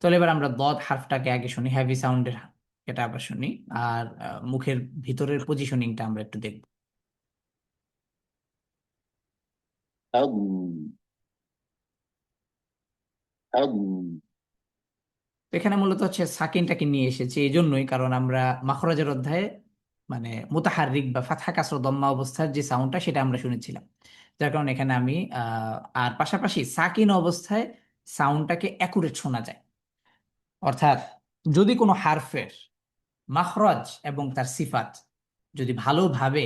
তাহলে এবার আমরা দদ হার্ফটাকে আগে শুনি, হেভি সাউন্ডের এটা আবার শুনি। আর মুখের ভিতরের পজিশনিংটা আমরা একটু দেখব। أم أم তো এখানে মূলত হচ্ছে সাকিনটাকে নিয়ে এসেছি এই জন্যই, কারণ আমরা মাখরাজের অধ্যায়ে মানে মুতাহাররিক বা ফাতহা কাসর দম্মা অবস্থার যে সাউন্ডটা সেটা আমরা শুনেছিলাম। যার কারণে এখানে আমি আর পাশাপাশি সাকিন অবস্থায় সাউন্ডটাকে অ্যাকুরেট শোনা যায়। অর্থাৎ যদি কোনো হারফের মাখরাজ এবং তার সিফাত যদি ভালোভাবে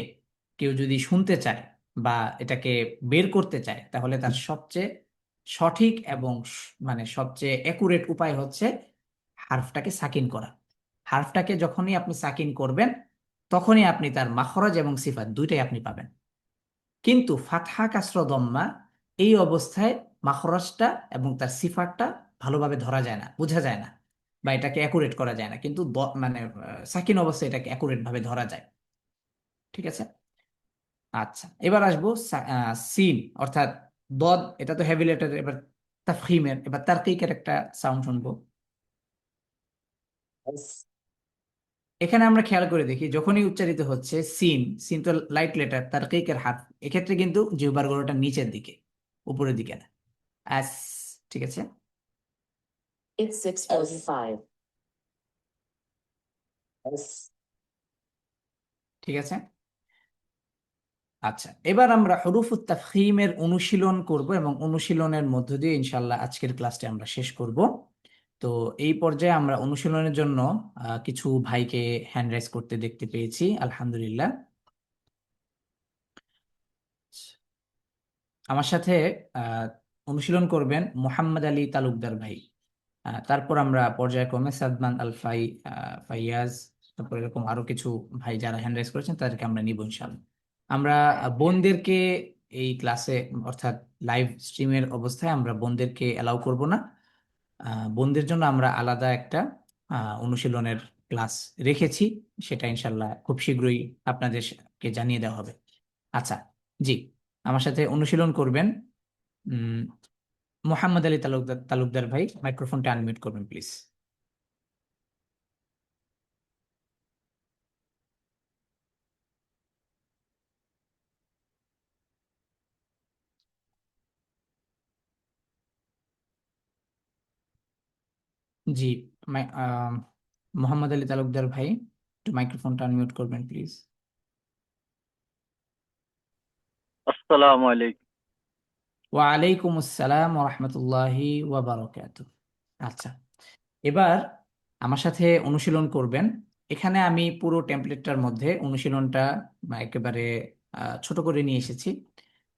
কেউ যদি শুনতে চায় বা এটাকে বের করতে চায়, তাহলে তার সবচেয়ে সঠিক এবং মানে সবচেয়ে একুরেট উপায় হচ্ছে হারফটাকে সাকিন করা। হারফটাকে যখনই আপনি সাকিন করবেন, তখনই আপনি তার মাখরাজ এবং সিফাত দুইটাই আপনি পাবেন। কিন্তু ফাতহা কাসরা দম্মা এই অবস্থায় মাখরাজটা এবং তার সিফাতটা ভালোভাবে ধরা যায় না, বোঝা যায় না, বা এটাকে অ্যাকুরেট করা যায় না। কিন্তু মানে সাকিন অবস্থায় এটাকে অ্যাকুরেট ভাবে ধরা যায়। ঠিক আছে। আচ্ছা, এবার আসবো সিন অর্থাৎ দদ, এটা তো হেভি লেটার। এবার তাফখিমের, এবার তারকিকের একটা সাউন্ড শুনবো। بس এখানে আমরা খেয়াল করে দেখি যখনই উচ্চারিত হচ্ছে সিন, সিন তো লাইট লেটার, তারকিকের হারফ, এক্ষেত্রে কিন্তু জিহ্বার গোড়াটা নিচের দিকে। উপরের দিকে না, আস, ঠিক আছে? It's 6:45. S. ঠিক আছে। আচ্ছা, এবার আমরা হুরুফুত তাফখীমের অনুশীলন করব এবং অনুশীলনের মধ্য দিয়ে ইনশাআল্লাহ আজকের ক্লাসটি আমরা শেষ করব। তো এই পর্যায়ে আমরা অনুশীলনের জন্য কিছু ভাইকে হ্যান্ড রাইজ করতে দেখতে পেয়েছি, আলহামদুলিল্লাহ। আমার সাথে আহ, অনুশীলন করবেন মোহাম্মদ আলী তালুকদার ভাই। তারপর আমরা পর্যায়ক্রমে সাদমান আল ফাইয়াজ, তারপর এরকম আরো কিছু ভাই যারা হ্যান্ড রাইজ করেছেন তাদেরকে আমরা নিব ইনশাআল্লাহ। আমরা বোনদেরকে এই ক্লাসে, অর্থাৎ লাইভ স্ট্রিমের অবস্থায় আমরা বোনদেরকে অ্যালাউ করব না। বোনদের জন্য আমরা আলাদা একটা অনুশীলনের ক্লাস রেখেছি, সেটা ইনশাল্লাহ খুব শীঘ্রই আপনাদেরকে জানিয়ে দেওয়া হবে। আচ্ছা, জি, আমার সাথে অনুশীলন করবেন উম মোহাম্মদ আলী তালুকদার ভাই। মাইক্রোফোনটা আনমিউট করবেন প্লিজ। জি, মোহাম্মদ আলী তালুকদার ভাই, একটু মাইক্রোফোনটা আনমিউট করবেন প্লিজ। আসসালামু আলাইকুম। ওয়ালাইকুম আসসালাম ওয়া রাহমাতুল্লাহি ওয়া বারাকাতুহু। আচ্ছা, এবার আমার সাথে অনুশীলন করবেন। এখানে আমি পুরো টেমপ্লেটটার মধ্যে অনুশীলনটা একেবারে ছোট করে নিয়ে এসেছি,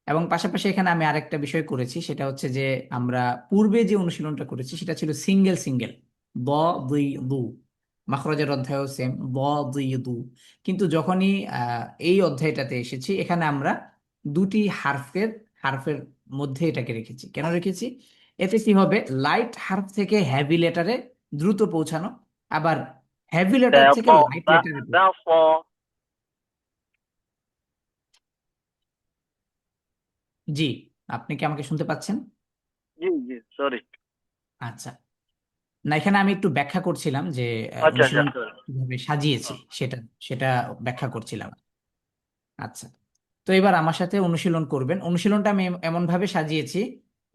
এবং পাশাপাশি এখানে আমি আরেকটা বিষয় করেছি, সেটা হচ্ছে যে আমরা পূর্বে যে অনুশীলনটা করেছি সেটা ছিল সিঙ্গেল সিঙ্গেল, ব, দুই, দু। মাখরাজের অধ্যায়ও সেম, ব, দুই, দু। কিন্তু যখনই এই অধ্যায়টাতে এসেছি, এখানে আমরা দুটি হারফের হারফের মধ্যে এটাকে রেখেছি। কেন রেখেছি? এতে কি হবে, লাইট হার্ফ থেকে হেভি লেটারে দ্রুত পৌঁছানো, আবার হেভি লেটার থেকে Therefore, লাইট that, লেটারে। therefore, জি, আপনি কি আমাকে শুনতে পাচ্ছেন? জি, sorry. আচ্ছা, না, এখানে আমি একটু ব্যাখ্যা করছিলাম যে আচ্ছা, অনুশীলন sorry. কিভাবে সাজিয়েছি সেটা সেটা ব্যাখ্যা করছিলাম। আচ্ছা, তো এবার আমার সাথে অনুশীলন করবেন। অনুশীলনটা আমি এমন ভাবে সাজিয়েছি,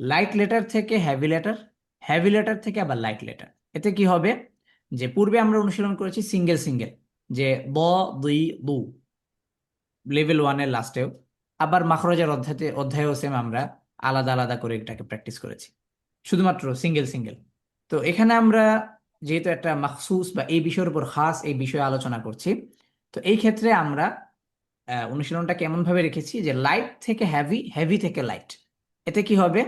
লাইট লেটার থেকে হেভি লেটার, হেভি লেটার থেকে আবার লাইট লেটার। এতে কি হবে, যে পূর্বে আমরা অনুশীলন করেছি সিঙ্গেল সিঙ্গেল, যে ব, দুই, দু, লেভেল ওয়ানের লাস্টেও। আবার মাখরাজের অধ্যায়েও সেম আমরা আলাদা আলাদা করে এটাকে প্র্যাকটিস করেছি, শুধুমাত্র সিঙ্গেল সিঙ্গেল। তো এখানে আমরা যেহেতু একটা মাখসুস বা এই বিষয়ের উপর খাস এই বিষয়ে আলোচনা করছি, তো এই ক্ষেত্রে আমরা অনুশীলনটাকে এমন ভাবে রেখেছি যে লাইট থেকে হেভি, হেভি থেকে লাইট। এতে কি হবে,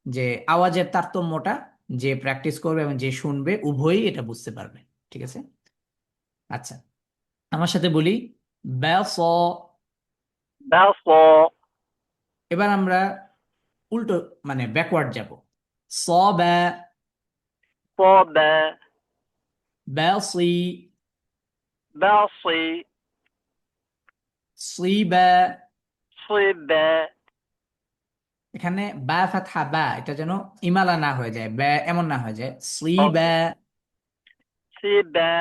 যে আওয়াজের তারতম্যটা যে প্র্যাকটিস করবে এবং যে শুনবে উভয়ই এটা বুঝতে পারবে। ঠিক আছে? আচ্ছা, আমার সাথে বলি, ব্যাস। Therefore, এবার আমরা উল্টো, মানে ব্যাকওয়ার্ড যাব। স, ব্যা, for the, ব্যাসি, Belsi, সি, ব্যা। Sibe, এখানে বা ফাতহা বা, এটা যেন ইমালা না হয়ে যায়, ব্যা এমন না হয়ে যায়, সি, ব্যা। okay. Sibe,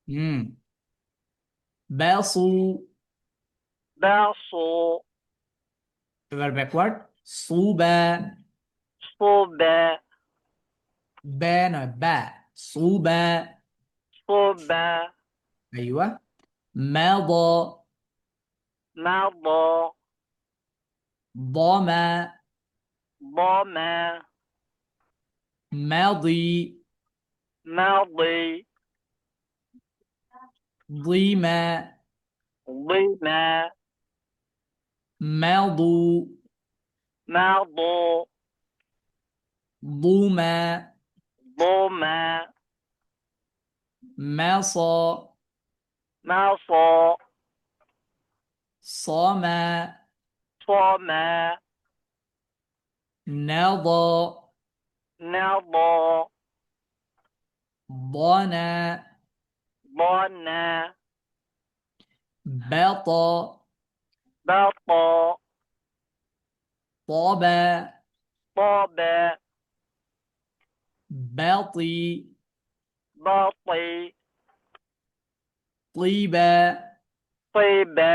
হুম, ব্যাসু। Belsu, এবার ব্যাকওয়ার্ড, সু, ব্যা। Sube, ব্যা নয়, ব্যা, সু, ব্যা। Sube, আইওয়া, মাদ, Mabo, ضمা, Bome, মাদি, Meldi, ضيما, Lime, মাদু, Meldo, ضوما, Bome, মাصা, Melfo, صاما, Fome, نضى، Nelbo, ضنا، Bone, بطى، Belpo, طبى، Bobe, بطي، Balti, طيبى। Sibe,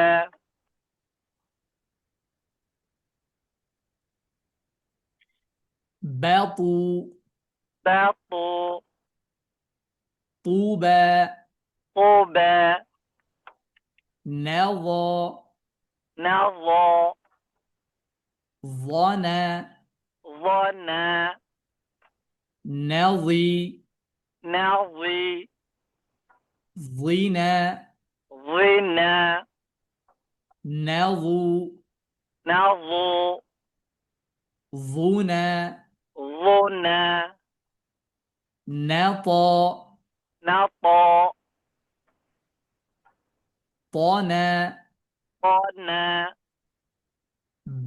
বাতু, بطو তুবা, طوبى নাযা, نظى ظنا, ظنى নাযি, نظي ظنا, ظنى নাযু, نظو ظنا, ظنى নাতা, نطى طنا, طنى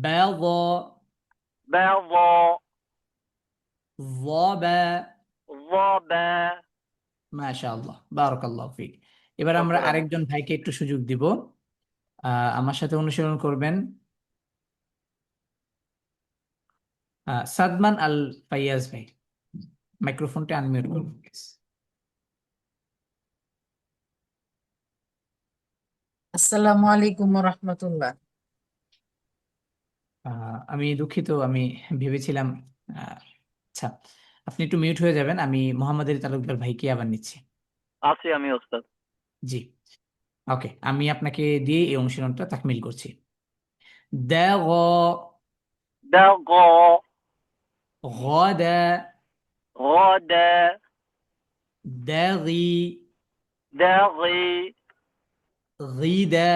বাযা, بضى ظبا। ظبى মাশাআল্লাহ, বারাকাল্লাহু ফিক। এবার আমরা شكرا আরেকজন ভাইকে একটু সুযোগ দিব, আমার সাথে অনুসরণ করবেন। সাদমান আল ফাইয়াজ ভাই, মাইক্রোফোনটা আনমিউট করুন প্লিজ। আসসালামু আলাইকুম রহমতুল্লাহ। আমি দুঃখিত, আমি ভেবেছিলাম, আচ্ছা, আপনি একটু মিউট হয়ে যাবেন, আমি মোহাম্মদ আলী তালুকদার ভাইকে আবার নিচ্ছি। আছি আমি ওস্তাদ জি, ওকে, আমি আপনাকে দিয়ে এই অনুশীলনটা তাকমিল করছি। দাগ, دغى غدا, غدا দাগি, دغي غيدا,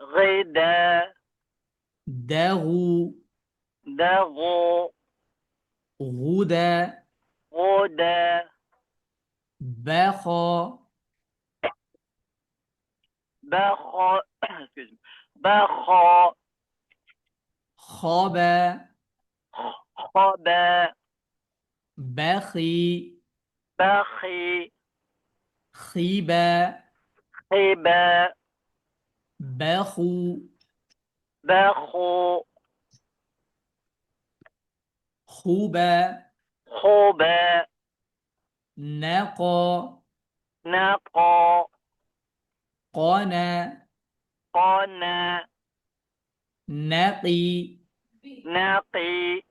غدا داغو, دغو غودا, غدا باخا, بخا excuse me. بخا خابا, خبا باخي, بخي خيبا, خيبا باخو, بخو خوبا, خوبا ناقا, نقا قانا, قنا ناقي, نقي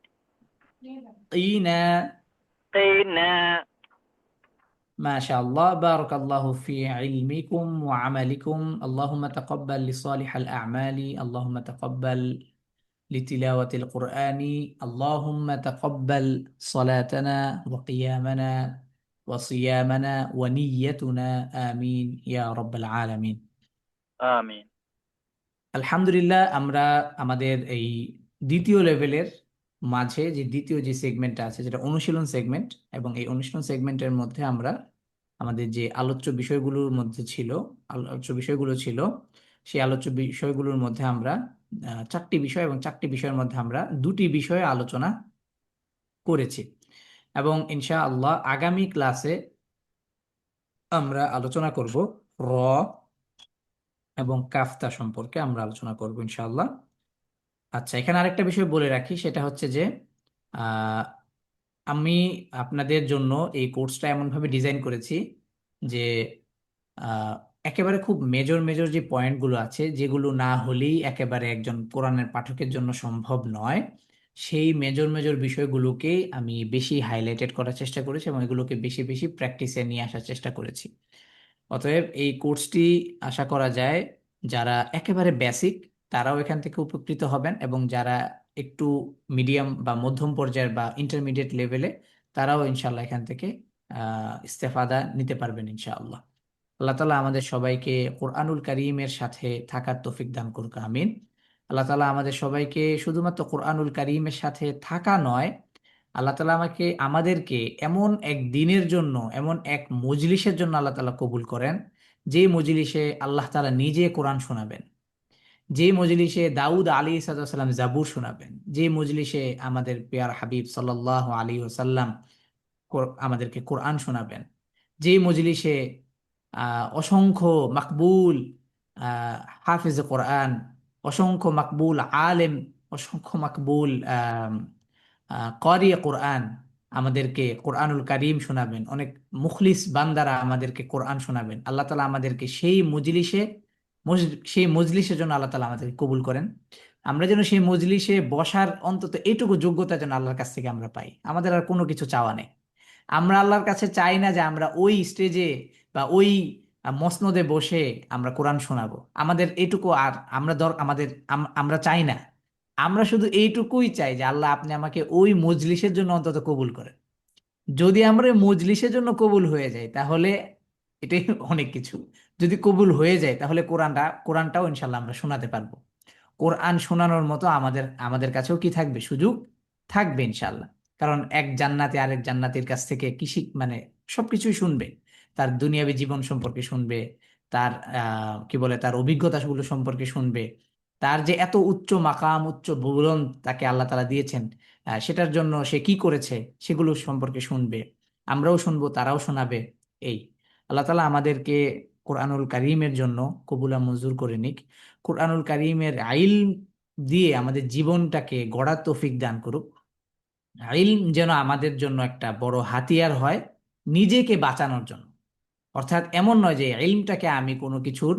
قينا। قنا ما شاء الله، بارك الله في علمكم وعملكم، اللهم تقبل لصالح الأعمال، اللهم تقبل لتلاوة القرآن، اللهم تقبل صلاتنا وقيامنا وصيامنا ونيتنا، آمين يا رب العالمين। آمين আলহামদুলিল্লাহ, আমরা আমাদের এই দ্বিতীয় লেভেলের মাঝে যে দ্বিতীয় যে সেগমেন্টটা আছে, যেটা অনুশীলন সেগমেন্ট, এবং এই অনুশীলন সেগমেন্টের মধ্যে আমরা আমাদের যে আলোচ্য বিষয়গুলোর মধ্যে ছিল, আলোচ্য বিষয়গুলো ছিল, সেই আলোচ্য বিষয়গুলোর মধ্যে আমরা চারটি বিষয়, এবং চারটি বিষয়ের মধ্যে আমরা দুটি বিষয়ে আলোচনা করেছি, এবং ইনশাআল্লাহ আগামী ক্লাসে আমরা আলোচনা করব র এবং কাফতা সম্পর্কে আমরা আলোচনা করব ইনশাআল্লাহ। আচ্ছা, এখানে আরেকটা বিষয় বলে রাখি, সেটা হচ্ছে যে আহ, আমি আপনাদের জন্য এই কোর্সটা এমনভাবে ডিজাইন করেছি যে আহ, একেবারে খুব মেজর মেজর যে পয়েন্টগুলো আছে, যেগুলো না হলেই একেবারে একজন কোরআনের পাঠকের জন্য সম্ভব নয়, সেই মেজর মেজর বিষয়গুলোকেই আমি বেশি হাইলাইটেড করার চেষ্টা করেছি, এবং এগুলোকে বেশি বেশি প্র্যাকটিসে নিয়ে আসার চেষ্টা করেছি। অতএব এই কোর্সটি আশা করা যায় যারা একেবারে বেসিক, তারাও এখান থেকে উপকৃত হবেন, এবং যারা একটু মিডিয়াম বা মধ্যম পর্যায়ের বা ইন্টারমিডিয়েট লেভেলে, তারাও ইনশাল্লাহ এখান থেকে ইস্তেফাদা নিতে পারবেন ইনশাআল্লাহ। আল্লাহ তাআলা আমাদের সবাইকে কোরআনুল কারীমের সাথে থাকার তৌফিক দান করুক, আমিন। আল্লাহ তাআলা আমাদের সবাইকে শুধুমাত্র কোরআনুল কারীমের সাথে থাকা নয়, আল্লাহ তাআলা আমাদেরকে এমন এক দিনের জন্য, এমন এক মজলিসের জন্য আল্লাহ তাআলা কবুল করেন, যে মজলিসে আল্লাহ তাআলা নিজে কোরআন শোনাবেন, যে মজলিসে দাউদ আলাইহিস সালাম জাবুর শোনাবেন, যে মজলিসে আমাদের প্রিয় হাবিব সাল্লাল্লাহু আলাইহি ওয়াসাল্লাম আমাদেরকে কোরআন শোনাবেন, যে মজলিসে অসংখ্য মাকবুল হাফিজ কোরআন, অসংখ্য মাকবুল আলেম, অসংখ্য মাকবুল ক্বারি কোরআন আমাদেরকে কোরআনুল কারীম শোনাবেন, অনেক মুখলিস বান্দারা আমাদেরকে কোরআন শোনাবেন, আল্লাহ তাআলা আমাদেরকে সেই মজলিসের জন্য আল্লাহ তাআলা আমাদেরকে কবুল করেন। আমরা যেন সেই মজলিসে বসার অন্তত এইটুকু যোগ্যতা যেন আল্লাহর কাছ থেকে আমরা পাই। আমাদের আর কোনো কিছু চাওয়া নেই। আমরা আল্লাহর কাছে চাই না যে আমরা ওই স্টেজে বা ওই মসনদে বসে আমরা কোরআন শোনাবো। আমাদের এইটুকু আর আমরা আমরা চাই না। আমরা শুধু এইটুকুই চাই যে আল্লাহ আপনি আমাকে ওই মজলিসের জন্য অন্তত কবুল করেন। যদি আমরা ওই মজলিসের জন্য কবুল হয়ে যাই তাহলে এটাই অনেক কিছু। যদি কবুল হয়ে যায় তাহলে কোরআনটাও ইনশাল্লাহ আমরা শোনাতে পারবো। কোরআন শোনানোর মতো আমাদের আমাদের কাছেও কি থাকবে, সুযোগ থাকবে ইনশাল্লাহ। কারণ এক জান্নাতি আরেক জান্নাতির কাছ থেকে মানে সবকিছুই শুনবে। তার দুনিয়াবী জীবন সম্পর্কে শুনবে, তার কি বলে তার অভিজ্ঞতাগুলো সম্পর্কে শুনবে, তার যে এত উচ্চ মাকাম উচ্চ বুলন্দ তাকে আল্লাহ তাআলা দিয়েছেন, সেটার জন্য সে কি করেছে সেগুলো সম্পর্কে শুনবে। আমরাও শুনবো, তারাও শোনাবে। এই আল্লাহ তাআলা আমাদেরকে কোরআনুল কারীমের জন্য কবুলা মঞ্জুর করে নিক। কোরআনুল কারীমের ইলম দিয়ে আমাদের জীবনটাকে গড়ার তৌফিক দান করুক। ইলম যেন আমাদের জন্য একটা বড় হাতিয়ার হয় নিজেকে বাঁচানোর জন্য। অর্থাৎ এমন নয় যে ইলমটাকে আমি কোনো কিছুর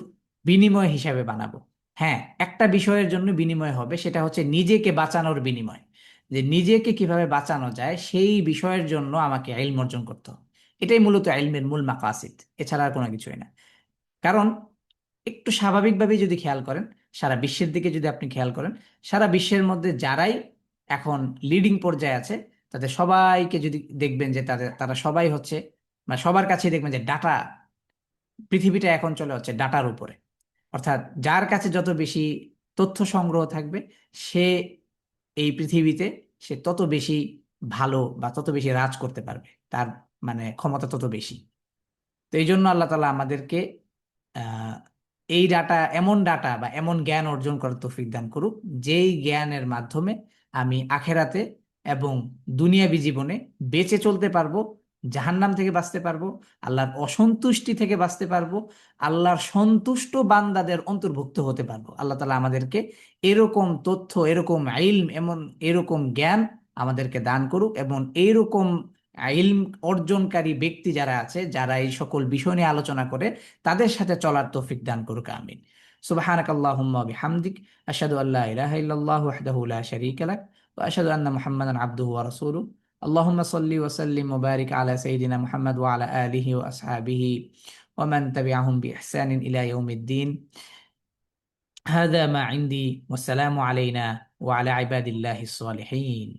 বিনিময় হিসাবে বানাবো। হ্যাঁ, একটা বিষয়ের জন্য বিনিময় হবে, সেটা হচ্ছে নিজেকে বাঁচানোর বিনিময়। যে নিজেকে কিভাবে বাঁচানো যায় সেই বিষয়ের জন্য আমাকে ইলম অর্জন করতে হবে। এটাই মূলত ইলমের মূল মাকাসিদ, এছাড়া আর কোনো কিছুই না। কারণ একটু স্বাভাবিকভাবেই যদি খেয়াল করেন, সারা বিশ্বের দিকে যদি আপনি খেয়াল করেন, সারা বিশ্বের মধ্যে যারাই এখন লিডিং পর্যায়ে আছে তাদের সবাইকে যদি দেখবেন যে তারা সবাই হচ্ছে, মানে সবার কাছে দেখবেন যে ডাটা, পৃথিবীটা এখন চলে হচ্ছে ডাটার উপরে। অর্থাৎ যার কাছে যত বেশি তথ্য সংগ্রহ থাকবে সে এই পৃথিবীতে সে তত বেশি ভালো বা তত বেশি রাজ করতে পারবে, তার মানে ক্ষমতা তত বেশি। তো এই জন্য আল্লাহ তাআলা আমাদেরকে আহ, এই ডাটা, এমন ডাটা বা এমন জ্ঞান অর্জন করার তৌফিক দান করুক যেই জ্ঞানের মাধ্যমে আমি আখেরাতে এবং দুনিয়াবী জীবনে বেঁচে চলতে পারবো, জাহান্নাম থেকে বাঁচতে পারবো, আল্লাহর অসন্তুষ্টি থেকে বাঁচতে পারবো, আল্লাহর সন্তুষ্ট বান্দাদের অন্তর্ভুক্ত হতে পারবো। আল্লাহ তাআলা আমাদেরকে এরকম তথ্য, এরকম ইলম, এরকম জ্ঞান আমাদেরকে দান করুক এবং এইরকম ইলম অর্জনকারী ব্যক্তি যারা আছে, যারা এই সকল বিষয় নিয়ে আলোচনা করে, তাদের সাথে চলার তৌফিক দান করুক। আমিন। সুবহানাকাল্লাহুম্মা ওয়া বিহামদিক, আশহাদু আল্লা ইলাহা ইল্লাল্লাহু ওয়াহদাহু লা শারীকা লাক, ওয়া আশহাদু আন্না মুহাম্মাদান আবদুহু ওয়া রাসূলুহু। আল্লাহুম্মা সাল্লি ওয়া সাল্লিম ওয়া বারিক আলা সাইয়্যিদিনা মুহাম্মাদ ওয়া আলা আলিহি ওয়া আসহাবিহি ওয়া মান তাবিআহুম বিইহসানিন ইলা ইয়াউমিদ্দিন। হাযা মা ইনদি, ওয়াসসালামু আলাইনা ওয়া আলা ইবাদিল্লাহিস সালিহিন।